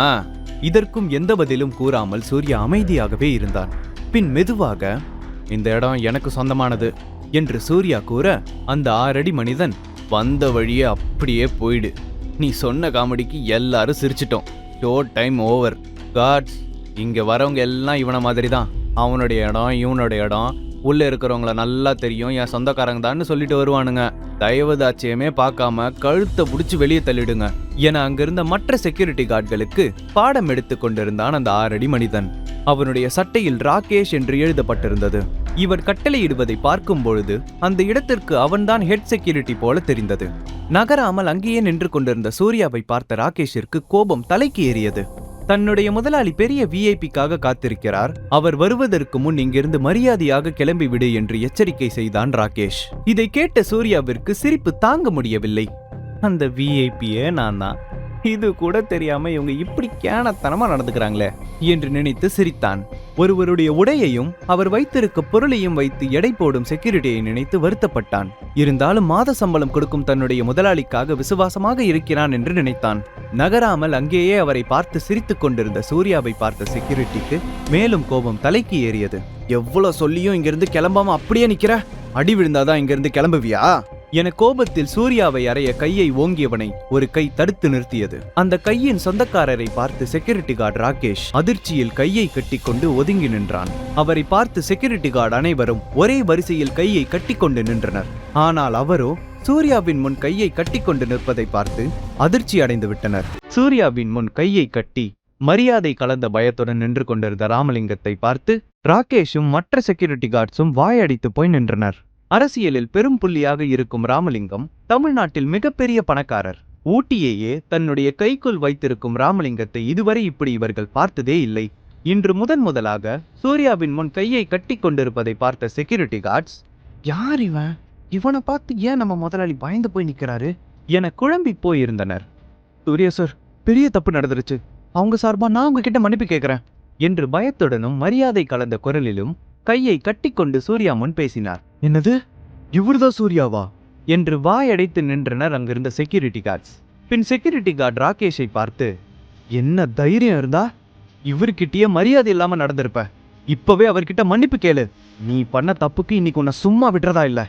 இதற்கும் எந்த பதிலும் கூறாமல் சூர்யா அமைதியாகவே இருந்தான். பின் மெதுவாக, இந்த இடம் எனக்கு சொந்தமானது என்று சூர்யா கூற அந்த 6 அடி மனிதன், வந்த வழியே அப்படியே போயிடு. நீ சொன்ன காமெடிக்கு எல்லாரும் சிரிச்சிட்டோம். Show time over. காட்ஸ், இங்க வரவங்க எல்லாம் இவனை மாதிரி தான். அவனுடைய இடம் இவனுடைய இடம், உள்ள இருக்கிறவங்கள நல்லா தெரியும், என் சொந்தக்காரங்க தான் சொல்லிட்டு வருவானுங்க. தயவுதாட்சியமே பார்க்காம கழுத்தை புடிச்சு வெளியே தள்ளிடுங்க என அங்கிருந்த மற்ற செக்யூரிட்டி கார்டுகளுக்கு பாடம் எடுத்து கொண்டிருந்தான் அந்த 6 அடி மனிதன். அவனுடைய சட்டையில் ராகேஷ் என்று எழுதப்பட்டிருந்தது. இவர் கட்டளையிடுவதை பார்க்கும் பொழுது அந்த இடத்திற்கு அவன்தான் ஹெட் செக்யூரிட்டி போல தெரிந்தது. நகராமல் அங்கேயே நின்று கொண்டிருந்த சூர்யாவை பார்த்த ராகேஷிற்கு கோபம் தலைக்கு ஏறியது. தன்னுடைய முதலாளி பெரிய விஐபிக்காக காத்திருக்கிறார். அவர் வருவதற்கு முன் இங்கிருந்து மரியாதையாக கிளம்பி விடு என்று எச்சரிக்கை செய்தான் ராகேஷ். இதை கேட்ட சூர்யாவிற்கு சிரிப்பு தாங்க முடியவில்லை. அந்த விஐபியே நான் தான், இது கூட தெரியாம இவங்க இப்படி கேனத்தனமா நடந்துக்கிறாங்களே என்று நினைத்து சிரித்தான். ஒருவருடைய உடையையும் அவர் வைத்திருக்க பொருளையும் வைத்து எடை போடும் செக்யூரிட்டியை நினைத்து வருத்தப்பட்டான். இருந்தாலும் மாத சம்பளம் கொடுக்கும் தன்னுடைய முதலாளிக்காக விசுவாசமாக இருக்கிறான் என்று நினைத்தான். நகராமல் அங்கேயே அவரை பார்த்து சிரித்துக் கொண்டிருந்த சூர்யாவை பார்த்த செக்யூரிட்டிக்கு மேலும் கோபம் தலைக்கு ஏறியது. எவ்வளவு சொல்லியும் இங்கிருந்து கிளம்பாம அப்படியே நிக்கிற? அடி விழுந்தாதான் இங்கிருந்து கிளம்புவியா என கோபத்தில் சூர்யாவை அறைய கையை ஓங்கியவனை ஒரு கை தடுத்து நிறுத்தியது. அந்த கையின் சொந்தக்காரரை பார்த்து செக்யூரிட்டி கார்டு ராகேஷ் அதிர்ச்சியில் கையை கட்டிக்கொண்டு ஒதுங்கி நின்றான். அவரை பார்த்து செக்யூரிட்டி கார்டு அனைவரும் ஒரே வரிசையில் கையை கட்டிக்கொண்டு நின்றனர். ஆனால் அவரோ சூர்யாவின் முன் கையை கட்டிக்கொண்டு நிற்பதை பார்த்து அதிர்ச்சி அடைந்து விட்டனர். சூர்யாவின் முன் கையை கட்டி மரியாதை கலந்த பயத்துடன் நின்று கொண்டிருந்த ராமலிங்கத்தை பார்த்து ராகேஷும் மற்ற செக்யூரிட்டி கார்ட்ஸும் வாயடித்து போய் நின்றனர். அரசியலில் பெரும் புள்ளியாக இருக்கும் ராமலிங்கம் தமிழ்நாட்டில் மிகப்பெரிய பணக்காரர். ஊட்டியையே தன்னுடைய கைக்குள் வைத்திருக்கும் ராமலிங்கத்தை இதுவரை இப்படி இவர்கள் பார்த்ததே இல்லை. இன்று முதலாக சூர்யாவின் முன் கையை கட்டி கொண்டிருப்பதை பார்த்த செக்யூரிட்டி கார்ட்ஸ், யார் இவன்? இவனை பார்த்து ஏன் நம்ம முதலாளி பயந்து போய் நிற்கிறாரு என குழம்பி போயிருந்தனர். சூர்யா சார், பெரிய தப்பு நடந்துருச்சு. அவங்க சார்பா நான் உங்ககிட்ட மன்னிப்பு கேட்கிறேன் என்று பயத்துடனும் மரியாதை கலந்த குரலிலும் கையை கட்டிக்கொண்டு சூர்யா முன் பேசினார். என்னது, இவர்தான் சூர்யாவா என்று வாயடைத்து நின்றனர் அங்கிருந்த செக்யூரிட்டி கார்ட்ஸ். பின் செக்யூரிட்டி கார்டு ராகேஷை பார்த்து, என்ன தைரியம் இருந்தா இவர்கிட்டயே மரியாதை இல்லாம நடந்திருப்ப. இப்பவே அவர்கிட்ட மன்னிப்பு கேளு. நீ பண்ண தப்புக்கு இன்னைக்கு உன்னை சும்மா விடுறதா இல்ல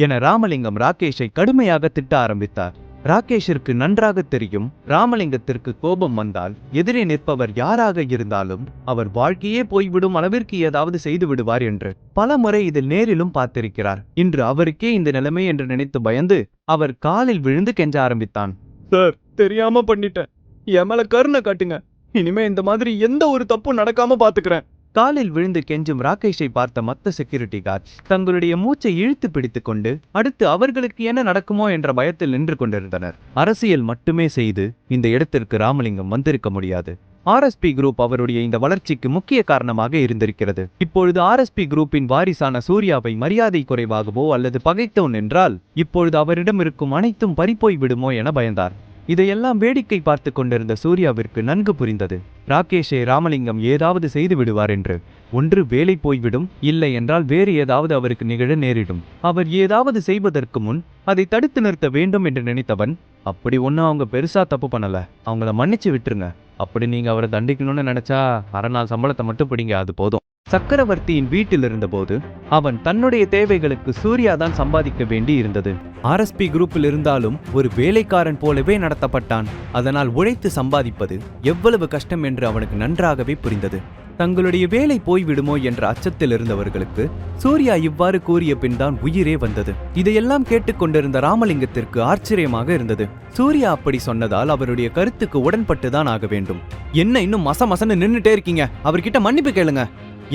என ராமலிங்கம் ராகேஷை கடுமையாக திட்ட ஆரம்பித்தார். ராகேஷிற்கு நன்றாக தெரியும், ராமலிங்கத்திற்கு கோபம் வந்தால் எதிரே நிற்பவர் யாராக இருந்தாலும் அவர் வாழ்க்கையே போய்விடும் அளவிற்கு ஏதாவது செய்து விடுவார் என்று. பல முறை இதில் நேரிலும் பார்த்திருக்கிறார். இன்று அவருக்கே இந்த நிலைமை என்று நினைத்து பயந்து அவர் காலில் விழுந்து கெஞ்ச ஆரம்பித்தான். சார், தெரியாம பண்ணிட்டேன், என் மேல கருணை காட்டுங்க. இனிமே இந்த மாதிரி எந்த ஒரு தப்பும் நடக்காம பாத்துக்கிறேன். காலில் விழுந்து கெஞ்சும் ராகேஷை பார்த்த மற்ற செக்யூரிட்டி கார்ட்ஸ் தங்களுடைய மூச்சை இழுத்து பிடித்துக் கொண்டு அடுத்து அவர்களுக்கு என்ன நடக்குமோ என்ற பயத்தில் நின்று கொண்டிருந்தனர். அரசியல் மட்டுமே செய்து இந்த இடத்திற்கு ராமலிங்கம் வந்திருக்க முடியாது. ஆர்எஸ்பி குரூப் அவருடைய இந்த வளர்ச்சிக்கு முக்கிய காரணமாக இருந்திருக்கிறது. இப்பொழுது ஆர்எஸ்பி குரூப்பின் வாரிசான சூர்யாவை மரியாதை குறைவாகவோ அல்லது பகைத்தோன் என்றால் இப்பொழுது அவரிடம் இருக்கும் அனைத்தும் பறிப்போய் விடுமோ என பயந்தார். இதையெல்லாம் வேடிக்கை பார்த்து கொண்டிருந்த சூர்யாவிற்கு நன்கு புரிந்தது, ராகேஷை ராமலிங்கம் ஏதாவது செய்து விடுவார் என்று. ஒன்று வேலை போய்விடும், இல்லை என்றால் வேறு ஏதாவது அவருக்கு நிகழ நேரிடும். அவர் ஏதாவது செய்வதற்கு முன் அதை தடுத்து நிறுத்த வேண்டும் என்று நினைத்தவன், அப்படி ஒன்றும் அவங்க பெருசா தப்பு பண்ணல, அவங்கள மன்னிச்சு விட்டுருங்க. அப்படி நீங்க அவரை தண்டிக்கணும்னு நினைச்சா 1/2 நாள் சம்பளத்தை மட்டும் பிடிங்க, அது போதும். சக்கரவர்த்தியின் வீட்டில் இருந்தபோது அவன் தன்னுடைய தேவைகளுக்கு சூர்யா தான் சம்பாதிக்க வேண்டி இருந்தது. ஆர்எஸ்பி குரூப்பில் இருந்தாலும் ஒரு வேலைக்காரன் போலவே நடத்தப்பட்டான். அதனால் உழைத்து சம்பாதிப்பது எவ்வளவு கஷ்டம் என்று அவனுக்கு நன்றாகவே புரிந்தது. தங்களுடைய வேலை போய்விடுமோ என்ற அச்சத்தில் இருந்தவர்களுக்கு சூர்யா இவ்வாறு கூறிய பின் தான் உயிரே வந்தது. இதையெல்லாம் கேட்டுக்கொண்டிருந்த ராமலிங்கத்திற்கு ஆச்சரியமாக இருந்தது. சூர்யா அப்படி சொன்னதால் அவருடைய கருத்துக்கு உடன்பட்டுதான் ஆக வேண்டும். என்ன இன்னும் மசமசன்னு நின்னுட்டே இருக்கீங்க, அவர்கிட்ட மன்னிப்பு கேளுங்க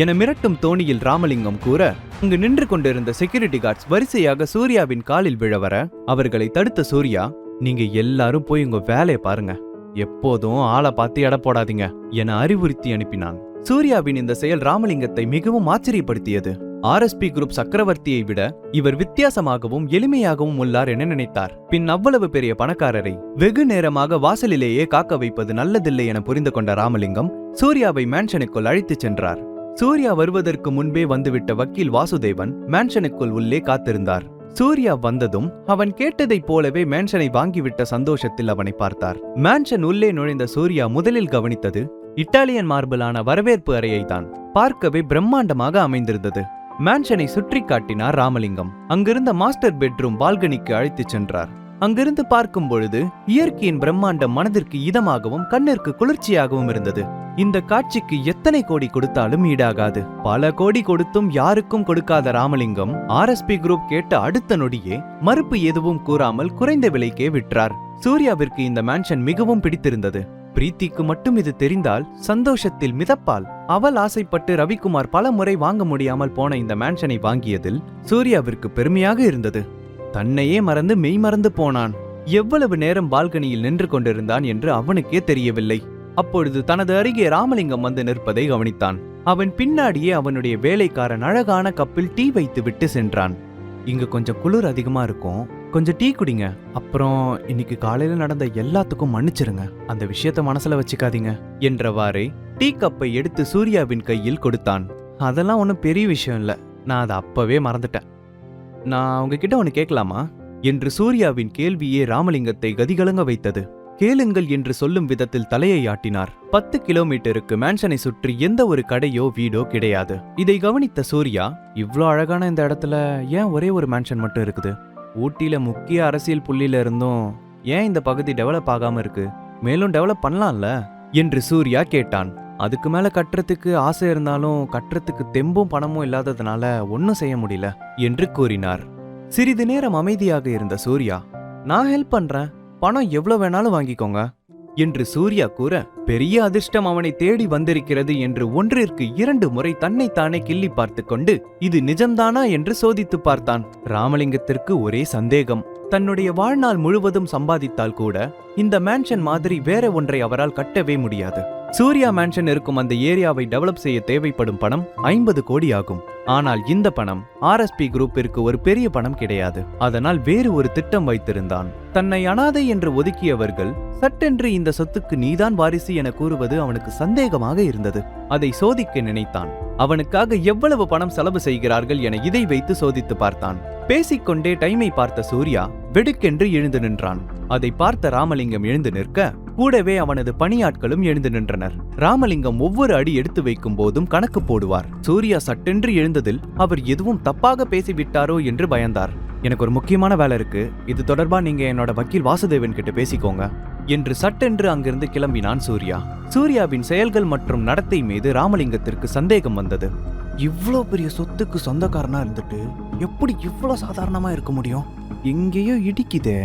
என மிரட்டும் தோணியில் ராமலிங்கம் கூற, அங்கு நின்று கொண்டிருந்த செக்யூரிட்டி கார்ட்ஸ் வரிசையாக சூர்யாவின் காலில் விழவர அவர்களை தடுத்த சூர்யா, நீங்க எல்லாரும் போய் உங்க வேலையை பாருங்க, எப்போதும் ஆளை பார்த்து எடை போடாதீங்க என அறிவுறுத்தி அனுப்பினான். சூர்யாவின் இந்த செயல் ராமலிங்கத்தை மிகவும் ஆச்சரியப்படுத்தியது. ஆர்எஸ்பி குரூப் சக்கரவர்த்தியை விட இவர் வித்தியாசமாகவும் எளிமையாகவும் உள்ளார் என நினைத்தார். பின் அவ்வளவு பெரிய பணக்காரரை வெகு நேரமாக வாசலிலேயே காக்க வைப்பது நல்லதில்லை என புரிந்து கொண்ட ராமலிங்கம் சூர்யாவை மேன்ஷனுக்குள் அழைத்துச் சென்றார். சூர்யா வருவதற்கு முன்பே வந்துவிட்ட வக்கீல் வாசுதேவன் மேன்ஷனுக்குள் உள்ளே காத்திருந்தார். சூர்யா வந்ததும் அவன் கேட்டதைப் போலவே மேன்ஷனை வாங்கிவிட்ட சந்தோஷத்தில் அவனை பார்த்தார். மேன்ஷன் உள்ளே நுழைந்த சூர்யா முதலில் கவனித்தது இட்டாலியன் மார்பிளான வரவேற்பு அறையை தான். பார்க்கவே பிரம்மாண்டமாக அமைந்திருந்தது. மேன்ஷனை சுற்றி காட்டினார் ராமலிங்கம். அங்கிருந்த மாஸ்டர் பெட்ரூம் பால்கனிக்கு அழைத்துச் சென்றார். அங்கிருந்து பார்க்கும் பொழுது இயற்கையின் பிரம்மாண்டம் மனதிற்கு இதமாகவும் கண்ணிற்கு குளிர்ச்சியாகவும் இருந்தது. இந்த காட்சிக்கு எத்தனை கோடி கொடுத்தாலும் ஈடாகாது. பல கோடி கொடுத்தும் யாருக்கும் கொடுக்காத ராமலிங்கம் ஆர்எஸ்பி குரூப் கேட்ட அடுத்த நொடியே மறுப்பு எதுவும் கூறாமல் குறைந்த விலைக்கே விற்றார். சூர்யாவிற்கு இந்த மேன்ஷன் மிகவும் பிடித்திருந்தது. பிரீத்திக்கு மட்டும் இது தெரிந்தால் சந்தோஷத்தில் மிதப்பால். அவள் ஆசைப்பட்டு ரவிக்குமார் பல முறை வாங்க முடியாமல் போன இந்த மேன்ஷனை வாங்கியதில் சூர்யாவிற்கு பெருமையாக இருந்தது. தன்னையே மறந்து மெய்மறந்து போனான். எவ்வளவு நேரம் பால்கனியில் நின்று கொண்டிருந்தான் என்று அவனுக்கே தெரியவில்லை. அப்பொழுது தனது அருகே ராமலிங்கம் வந்து நிற்பதை கவனித்தான். அவன் பின்னாடியே அவனுடைய வேலைக்காரன் அழகான கப்பில் டீ வைத்து விட்டு சென்றான். இங்க கொஞ்சம் குளிர் அதிகமா இருக்கும், கொஞ்சம் டீ குடிங்க, அப்புறம் இன்னைக்கு காலையில நடந்த எல்லாத்துக்கும் மன்னிச்சிருங்க, அந்த விஷயத்த மனசுல வச்சுக்காதீங்க என்றவாறே டீ கப்பை எடுத்து சூர்யாவின் கையில் கொடுத்தான். அதெல்லாம் ஒன்றும் பெரிய விஷயம் இல்ல, நான் அதை அப்பவே மறந்துட்டேன். நான் உங்ககிட்ட ஒன்று கேட்கலாமா என்று சூர்யாவின் கேள்வியே ராமலிங்கத்தை கதிகலங்க வைத்தது. கேளுங்கள் என்று சொல்லும் விதத்தில் தலையை ஆட்டினார். 10 கிலோமீட்டருக்கு மேன்ஷனை சுற்றி எந்த ஒரு கடையோ வீடோ கிடையாது. இதை கவனித்த சூர்யா, இவ்ளோ அழகான இந்த இடத்துல ஏன் ஒரே ஒரு மேன்ஷன் மட்டும் இருக்குது? ஊட்டியில முக்கிய அரசியல் புள்ளியில இருந்தும் ஏன் இந்த பகுதி டெவலப் ஆகாம இருக்கு? மேலும் டெவலப் பண்ணலாம்ல என்று சூர்யா கேட்டான். அதுக்கு மேல கட்டுறதுக்கு ஆசை இருந்தாலும் கட்டுறதுக்கு தெம்பும் பணமும் இல்லாததுனால ஒன்னும் செய்ய முடியல என்று கூறினார். சிறிது நேரம் அமைதியாக இருந்த சூர்யா, நான் ஹெல்ப் பண்றேன், பணம் எவ்வளவு வேணாலும் வாங்கிக்கோங்க என்று சூர்யா கூற, பெரிய அதிர்ஷ்டம் அவனை தேடி வந்திருக்கிறது என்று 1-2 முறை தன்னைத்தானே கிள்ளி பார்த்து கொண்டு இது நிஜம்தானா என்று சோதித்து பார்த்தான். ராமலிங்கத்திற்கு ஒரே சந்தேகம். தன்னுடைய வாழ்நாள் முழுவதும் சம்பாதித்தால் கூட இந்த மேன்ஷன் மாதிரி வேற ஒன்றை அவரால் கட்டவே முடியாது. சூர்யா மேன்ஷன் இருக்கும் அந்த ஏரியாவை டெவலப் செய்ய தேவைப்படும் பணம் 50 கோடி ஆகும். ஆனால் இந்த பணம் ஆர்எஸ்பி குரூப்பிற்கு ஒரு பெரிய பணம் கிடையாது. அதனால் வேறு ஒரு திட்டம் வைத்திருந்தான். தன்னை அனாதை என்று ஒதுக்கியவர்கள் சட்டென்று இந்த சொத்துக்கு நீதான் வாரிசு என கூறுவது அவனுக்கு சந்தேகமாக இருந்தது. அதை சோதிக்க நினைத்தான். அவனுக்காக எவ்வளவு பணம் செலவு செய்கிறார்கள் என இதை வைத்து சோதித்து பார்த்தான். பேசிக்கொண்டே டைமை பார்த்த சூர்யா வெடுக்கென்று எழுந்து நின்றான். அதை பார்த்த ராமலிங்கம் எழுந்து நிற்க கூடவே அவனது பணியாட்களும் எழுந்து நின்றனர். ராமலிங்கம் ஒவ்வொரு அடி எடுத்து வைக்கும் போதும் கணக்கு போடுவார். சூர்யா சட்டென்று எழுந்ததில் அவர் எதுவும் தப்பாக பேசிவிட்டாரோ என்று பயந்தார். எனக்கு ஒரு முக்கியமான வேலை இருக்கு, இது தொடர்பா நீங்க என்னோட வக்கீல் வாசுதேவன் கிட்ட பேசிக்கோங்க என்று சட்டென்று அங்கிருந்து கிளம்பினான் சூர்யா. சூர்யாவின் செயல்கள் மற்றும் நடத்தை மீது ராமலிங்கத்திற்கு சந்தேகம் வந்தது. இவ்ளோ பெரிய சொத்துக்கு சொந்தக்காரனா இருந்துட்டு எப்படி இவ்வளோ சாதாரணமா இருக்க முடியும்? எங்கேயோ இடிக்குதே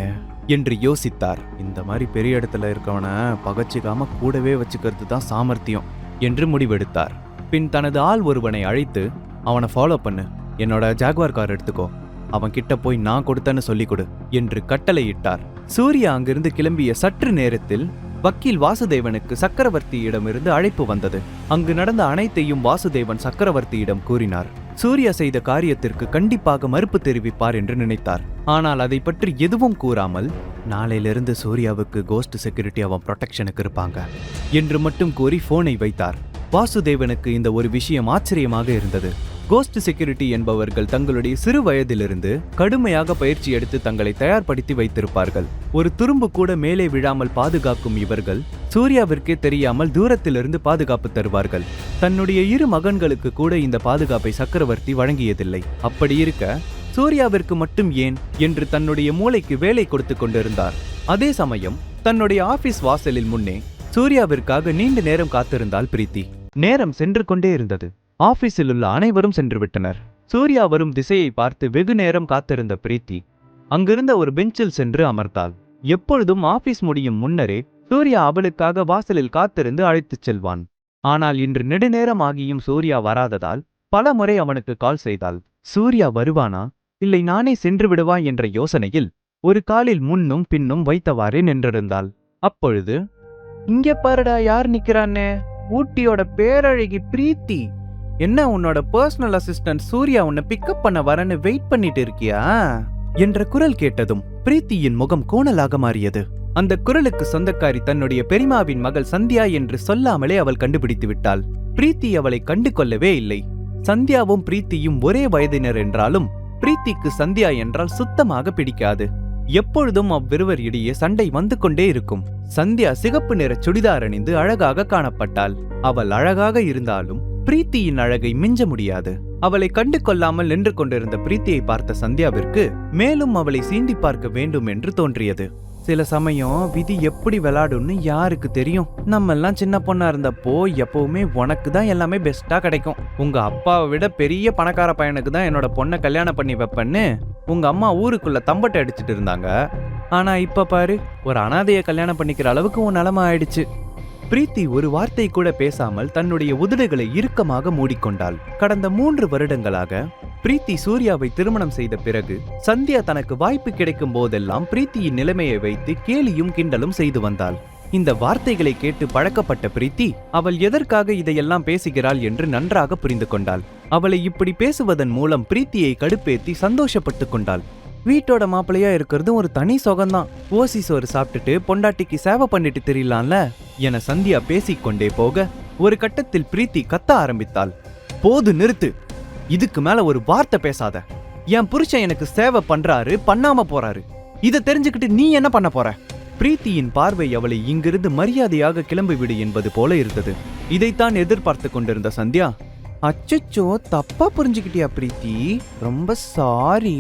என்று யோசித்தார். இந்த மாதிரி பெரிய இடத்துல இருக்கவனை பகச்சிக்காம கூடவே வச்சுக்கிறது தான் சாமர்த்தியம் என்று முடிவெடுத்தார். பின் தனது ஆள் ஒருவனை அழைத்து, அவனை ஃபாலோ பண்ணு, என்னோட ஜாகுவார் கார் எடுத்துக்கோ, அவன் கிட்ட போய் நான் கொடுத்தேன்னு சொல்லிக் கொடு என்று கட்டளையிட்டார். சூர்யா அங்கிருந்து கிளம்பிய சற்று நேரத்தில் வக்கீல் வாசுதேவனுக்கு சக்கரவர்த்தியிடமிருந்து அழைப்பு வந்தது. அங்கு நடந்த அனைத்தையும் வாசுதேவன் சக்கரவர்த்தியிடம் கூறினார். சூர்யா செய்த காரியத்திற்கு கண்டிப்பாக மறுப்பு தெரிவிப்பார் என்று நினைத்தார். ஆனால் அதை பற்றி எதுவும் கூறாமல், நாளையிலிருந்து சூர்யாவுக்கு கோஸ்ட் செக்யூரிட்டி அவன் ப்ரொடெக்ஷனுக்கு இருப்பாங்க என்று மட்டும் கூறி போனை வைத்தார். வாசுதேவனுக்கு இந்த ஒரு விஷயம் ஆச்சரியமாக இருந்தது. கோஸ்ட் செக்யூரிட்டி என்பவர்கள் தங்களுடைய சிறு வயதிலிருந்து கடுமையாக பயிற்சி எடுத்து தங்களை தயார்படுத்தி வைத்திருப்பார்கள். ஒரு துரும்பு கூட மேலே விழாமல் பாதுகாக்கும் இவர்கள் சூர்யாவிற்கே தெரியாமல் தூரத்திலிருந்து பாதுகாப்பு தருவார்கள். தன்னுடைய 2 மகன்களுக்கு கூட இந்த பாதுகாப்பை சக்கரவர்த்தி வழங்கியதில்லை. அப்படி இருக்க சூர்யாவிற்கு மட்டும் ஏன் என்று தன்னுடைய மூளைக்கு வேலை கொடுத்து கொண்டிருந்தார். அதே சமயம் தன்னுடைய ஆபீஸ் வாசலில் முன்னே சூர்யாவிற்காக நீண்ட நேரம் காத்திருந்தாள் பிரீத்தி. நேரம் சென்று கொண்டே இருந்தது. ஆபீஸில் உள்ள அனைவரும் சென்று விட்டனர். சூர்யா வரும் திசையை பார்த்து வெகு நேரம் காத்திருந்த பிரீத்தி அங்கிருந்த ஒரு பெஞ்சில் சென்று அமர்ந்தாள். எப்பொழுதும் ஆபீஸ் முடியும் முன்னரே சூர்யா அவளுக்காக வாசலில் காத்திருந்து அழைத்துச் செல்வான். ஆனால் இன்று நெடுநேரம் ஆகியும் சூர்யா வராததால் பல முறை அவனுக்கு கால் செய்தாள். சூர்யா வருவானா இல்லை நானே சென்று விடுவா என்ற யோசனையில் ஒரு காலில் முன்னும் பின்னும் வைத்தவாறே நின்றிருந்தாள். அப்பொழுது, இங்க பாருடா யார் நிக்கிறானே, ஊட்டியோட பேரழகி பிரீத்தி. என்ன உன்னோட பர்சனல் அசிஸ்டன்ட் சூர்யா உன்னை பிக்கப் பண்ண வரன்னு வெயிட் பண்ணிட்டு இருக்கியா என்ற குரல் கேட்டதும் பிரீத்தியின் முகம் கோணலாக மாறியது. அந்த குரலுக்கு சொந்தக்காரி தன்னுடைய பெரியம்மாவின் மகள் சந்தியா என்று சொல்லாமலே அவள் கண்டுபிடித்து விட்டாள். பிரீத்தி அவளை கண்டு கொள்ளவே இல்லை. சந்தியாவும் பிரீத்தியும் ஒரே வயதினர் என்றாலும் பிரீத்திக்கு சந்தியா என்றால் சுத்தமாக பிடிக்காது. எப்பொழுதும் அவ்விருவர் இடையே சண்டை வந்து கொண்டே இருக்கும். சந்தியா சிகப்பு நிற சுடிதார் அணிந்து அழகாக காணப்பட்டாள். அவள் அழகாக இருந்தாலும் பிரீத்தியின் அழகை மிஞ்ச முடியாது. அவளை கண்டு கொள்ளாமல் நின்று கொண்டிருந்த பிரீத்தியை பார்த்த சந்தியாவிற்கு மேலும் அவளை சீண்டி பார்க்க வேண்டும் என்று தோன்றியது. சில சமயம் விதி எப்படி விளையாடும்னு யாருக்கு தெரியும். நம்ம எல்லாம் சின்ன பொண்ணா இருந்தப்போ எப்பவுமே உனக்கு தான் எல்லாமே பெஸ்டா கிடைக்கும், உங்க அப்பாவை விட பெரிய பணக்கார பையனுக்கு தான் என்னோட பொண்ணை கல்யாணம் பண்ணி வைப்பேன்னு உங்க அம்மா ஊருக்குள்ள தம்பட்டை அடிச்சிட்டு இருந்தாங்க. ஆனா இப்ப பாரு, ஒரு அனாதையை கல்யாணம் பண்ணிக்கிற அளவுக்கு உன் நிலைமை ஆயிடுச்சு. பிரீத்தி ஒரு வார்த்தை கூட பேசாமல் தன்னுடைய உதடுகளை இறுக்கமாக மூடிக்கொண்டாள். கடந்த 3 வருடங்களாக பிரீத்தி சூர்யாவை திருமணம் செய்த பிறகு சந்தியா தனக்கு வாய்ப்பு கிடைக்கும் போதெல்லாம் பிரீத்தியின் நிலைமையை வைத்து கேலியும் கிண்டலும் செய்து வந்தாள். இந்த வார்த்தைகளை கேட்டு பழக்கப்பட்ட பிரீத்தி அவள் எதற்காக இதையெல்லாம் பேசுகிறாள் என்று நன்றாக புரிந்து கொண்டாள். அவளை இப்படி பேசுவதன் மூலம் பிரீத்தியை கடுப்பேத்தி சந்தோஷப்பட்டு கொண்டாள். வீட்டோட மாப்பிள்ளையா இருக்கிறதும் ஒரு தனி சுகம்தான். ஓசி சோறு சாப்பிட்டுட்டு பொண்டாட்டிக்கு சேவை பண்ணிட்டு தெரியலாம்ல என சந்தியா பேசிக்கொண்டே போக ஒரு கட்டத்தில் பிரீத்தி கத்த ஆரம்பித்தாள். போது நிறுத்து, இதுக்கு மேல ஒரு வார்த்தை பேசாத. என் புருஷன் எனக்கு சேவை பண்றாரு, பண்ணாம போறாரு. இதை தெரிஞ்சுக்கிட்டு நீ என்ன பண்ண போற? பிரீத்தியின் பார்வை அவளை இங்கிருந்து மரியாதையாக கிளம்பிவிடு என்பது போல இருந்தது. இதைத்தான் எதிர்பார்த்து கொண்டிருந்த சந்தியா, அச்சச்சோ தப்பா புரிஞ்சுக்கிட்டியா பிரீத்தி, ரொம்ப சாரி.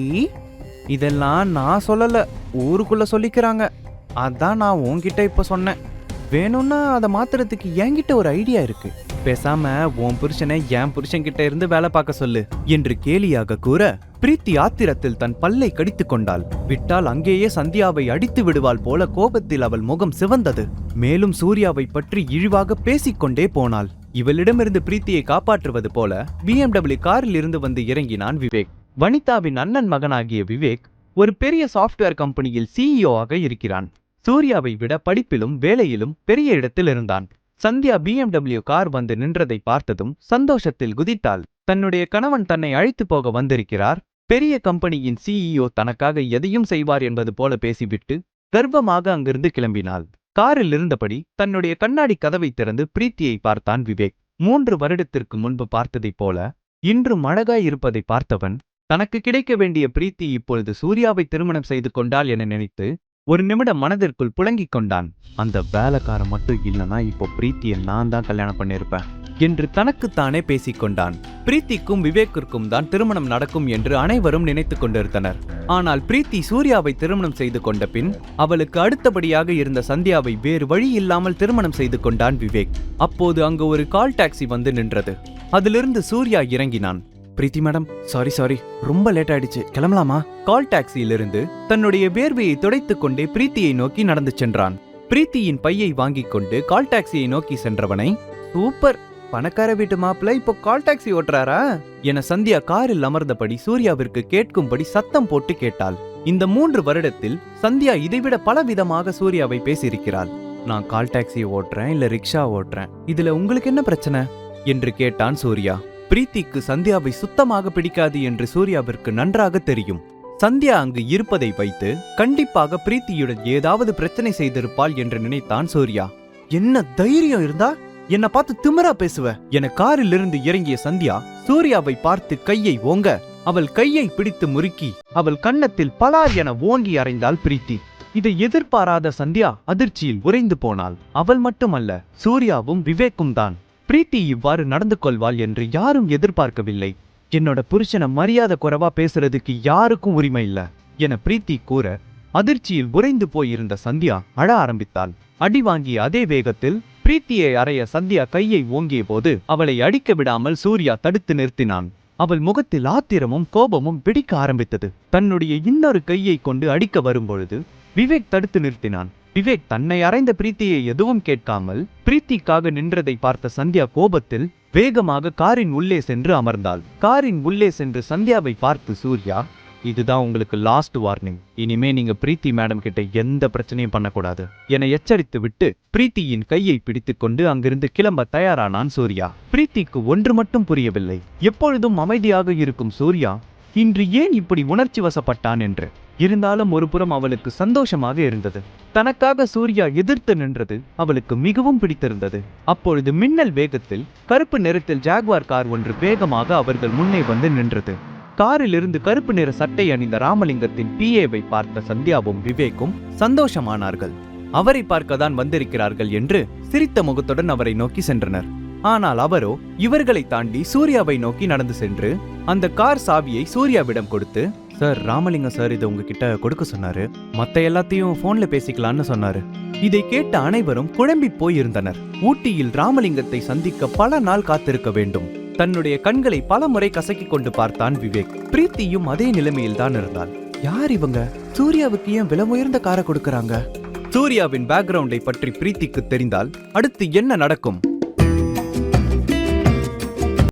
இதெல்லாம் நான் சொல்லல, ஊருக்குள்ள சொல்லிக்கிறாங்க. அதான் நான் உன்கிட்ட இப்ப சொன்னேன். வேணும்னா அதை மாத்துறதுக்கு என்கிட்ட ஒரு ஐடியா இருக்கு. பேசாம உன் புருஷனை என் புருஷன் கிட்ட இருந்து வேலை பார்க்க சொல்லு என்று கேலியாக கூற பிரீத்தி ஆத்திரத்தில் தன் பல்லை கடித்து கொண்டாள். விட்டால் அங்கேயே சந்தியாவை அடித்து விடுவாள் போல கோபத்தில் அவள் முகம் சிவந்தது. மேலும் சூர்யாவை பற்றி இழிவாக பேசிக்கொண்டே போனாள். இவளிடமிருந்து பிரீத்தியை காப்பாற்றுவது போல BMW காரில் இருந்து வந்து இறங்கினான் விவேக். வனிதாவின் அண்ணன் மகனாகிய விவேக் ஒரு பெரிய சாஃப்ட்வேர் கம்பெனியில் CEO ஆக இருக்கிறான். சூர்யாவை விட படிப்பிலும் வேலையிலும் பெரிய இடத்தில் இருந்தான். சந்தியா BMW கார் வந்து நின்றதை பார்த்ததும் சந்தோஷத்தில் குதித்தாள். தன்னுடைய கணவன் தன்னை அழைத்து போக வந்திருக்கிறார், பெரிய கம்பெனியின் CEO தனக்காக எதையும் செய்வார் என்பது போல பேசிவிட்டு கர்வமாக அங்கிருந்து கிளம்பினாள். காரில் இருந்தபடி தன்னுடைய கண்ணாடி கதவை திறந்து பிரீத்தியை பார்த்தான் விவேக். 3 வருடத்திற்கு முன்பு பார்த்ததைப் போல இன்றும் அழகாய் இருப்பதை பார்த்தவன் தனக்கு கிடைக்க வேண்டிய பிரீத்தி இப்பொழுது சூர்யாவை திருமணம் செய்து கொண்டாள் என நினைத்து ஒரு நிமிடம் மனதிற்குள் புலங்கிக் கொண்டான். அந்த வேலைக்காரன் மட்டும் இல்லைனா இப்போ பிரீத்தியை நான் தான் கல்யாணம் பண்ணிருப்பேன் என்று தனக்குத்தானே பேசிக்கொண்டான். பிரீத்திக்கும் விவேக்கிற்கும் தான் திருமணம் நடக்கும் என்று அனைவரும் நினைத்து கொண்டிருந்தனர். ஆனால் பிரீத்தி சூர்யாவை திருமணம் செய்து கொண்ட பின் அவளுக்கு அடுத்தபடியாக இருந்த சந்தியாவை வேறு வழி இல்லாமல் திருமணம் செய்து கொண்டான் விவேக். அப்போது அங்கு ஒரு கால் டாக்ஸி வந்து நின்றது. அதிலிருந்து சூர்யா இறங்கினான். பிரீத்தி மேடம், சாரி ரொம்ப லேட் ஆயிடுச்சு, கிளம்பலாமா? கால் டாக்ஸியிலிருந்து தன்னுடைய வேர்வையை துடைத்துக் கொண்டே பிரீத்தியை நோக்கி நடந்து சென்றான். பிரீத்தியின் பையை வாங்கிக் கொண்டு கால் டாக்ஸியை நோக்கி சென்றவனை, சூப்பர், பணக்கார வீட்டு மாப்பிள்ளை இப்போ கால் டாக்ஸி ஓட்டுறாரா என சந்தியா காரில் அமர்ந்தபடி சூர்யாவிற்கு கேட்கும்படி சத்தம் போட்டு கேட்டாள். இந்த 3 வருடத்தில் சந்தியா இதைவிட பல விதமாக சூர்யாவை பேசியிருக்கிறாள். நான் கால் டாக்ஸி ஓட்டுறேன் இல்ல ரிக்ஷா ஓட்டுறேன், இதுல உங்களுக்கு என்ன பிரச்சனை என்று கேட்டான் சூர்யா. பிரீத்திக்கு சந்தியாவை சுத்தமாக பிடிக்காது என்று சூர்யாவிற்கு நன்றாக தெரியும். சந்தியா அங்கு இருப்பதை வைத்து கண்டிப்பாக பிரீத்தியுடன் ஏதாவது பிரச்சனை செய்திருப்பாள் என்று நினைத்தான் சூர்யா. என்ன தைரியம் இருந்தா என்ன பார்த்து திமிரா பேசுவ என காரில் இருந்து இறங்கிய சந்தியா சூர்யாவை பார்த்து கையை ஓங்க அவள் கையை பிடித்து முறுக்கி அவள் கன்னத்தில் பலார் என ஓங்கி அறைந்தாள் பிரீத்தி. இதை எதிர்பாராத சந்தியா அதிர்ச்சியில் உறைந்து போனாள். அவள் மட்டுமல்ல, சூர்யாவும் விவேக்கும் தான். பிரீத்தி இவ்வாறு நடந்து கொள்வாள் என்று யாரும் எதிர்பார்க்கவில்லை. என்னோட புருஷனை மரியாதை குறைவா பேசுறதுக்கு யாருக்கும் உரிமை இல்ல என பிரீத்தி கூற அதிர்ச்சியில் உறைந்து போயிருந்த சந்தியா அழ ஆரம்பித்தாள். அடி வாங்கிய அதே வேகத்தில் பிரீத்தியை அறைய சந்தியா கையை ஓங்கிய போது அவளை அடிக்க விடாமல் சூர்யா தடுத்து நிறுத்தினான். அவள் முகத்தில் ஆத்திரமும் கோபமும் பிடிக்க ஆரம்பித்தது. தன்னுடைய இன்னொரு கையை கொண்டு அடிக்க வரும்பொழுது விவேக் தடுத்து நிறுத்தினான். விவேக் தன்னை அறைந்த பிரீத்தியை எதுவும் கேட்காமல் பிரீத்திக்காக நின்றதை பார்த்த சந்தியா கோபத்தில் வேகமாக காரின் உள்ளே சென்று அமர்ந்தாள். காரின் உள்ளே சென்று சந்தியாவை பார்த்து சூர்யா, இதுதான் உங்களுக்கு லாஸ்ட் வார்னிங். இனிமே நீங்க பிரீத்தி மேடம் கிட்ட எந்த பிரச்சனையும் பண்ணக்கூடாது என எச்சரித்து விட்டு பிரீத்தியின் கையை பிடித்துக் கொண்டு அங்கிருந்து கிளம்ப தயாரானான் சூர்யா. பிரீத்திக்கு ஒன்று மட்டும் புரியவில்லை. எப்பொழுதும் அமைதியாக இருக்கும் சூர்யா இன்று ஏன் இப்படி உணர்ச்சி வசப்பட்டான் என்று. இருந்தாலும் ஒரு புறம் அவளுக்கு சந்தோஷமாக இருந்தது. தனக்காக சூர்யா எதிர்த்து நின்றது அவளுக்கு மிகவும் பிடித்திருந்தது. அப்பொழுது மின்னல் வேகத்தில் கருப்பு நிறத்தில் ஜாகுவார் கார் ஒன்று வேகமாக அவர்கள் முன்னே வந்து நின்றது. காரில் இருந்து கருப்பு நிற சட்டை அணிந்த ராமலிங்கத்தின் பிஏவை பார்த்த சந்தியாவும் விவேக்கும் சந்தோஷமானார்கள். அவரை பார்க்கத்தான் வந்திருக்கிறார்கள் என்று சிரித்த முகத்துடன் அவரை நோக்கி சென்றனர். ஆனால் அவரோ இவர்களை தாண்டி சூர்யாவை நோக்கி நடந்து சென்று அந்த கார் சாவியை சூர்யாவிடம் கொடுத்து, சார், ராமலிங்கம் சார் இதை உங்ககிட்ட கொடுக்க சொன்னாரு, மத்த எல்லாத்தையும் போன்ல பேசிக்கலான்னு சொன்னாரு. இதை கேட்ட அனைவரும் குழம்பி போயிருந்தனர். ஊட்டியில் ராமலிங்கத்தை சந்திக்க பல நாள் காத்திருக்க வேண்டும். தன்னுடைய கண்களை பல முறை கசக்கிக் கொண்டு பார்த்தான் விவேக். பிரீத்தியும் அதே நிலைமையில் தான் இருந்தாள். யார் இவங்க? சூர்யாவுக்கு ஏன் விலை உயர்ந்த காரை கொடுக்கறாங்க? சூர்யாவின் பேக்ரவுண்டை பற்றி பிரீத்திக்கு தெரிந்தால் அடுத்து என்ன நடக்கும்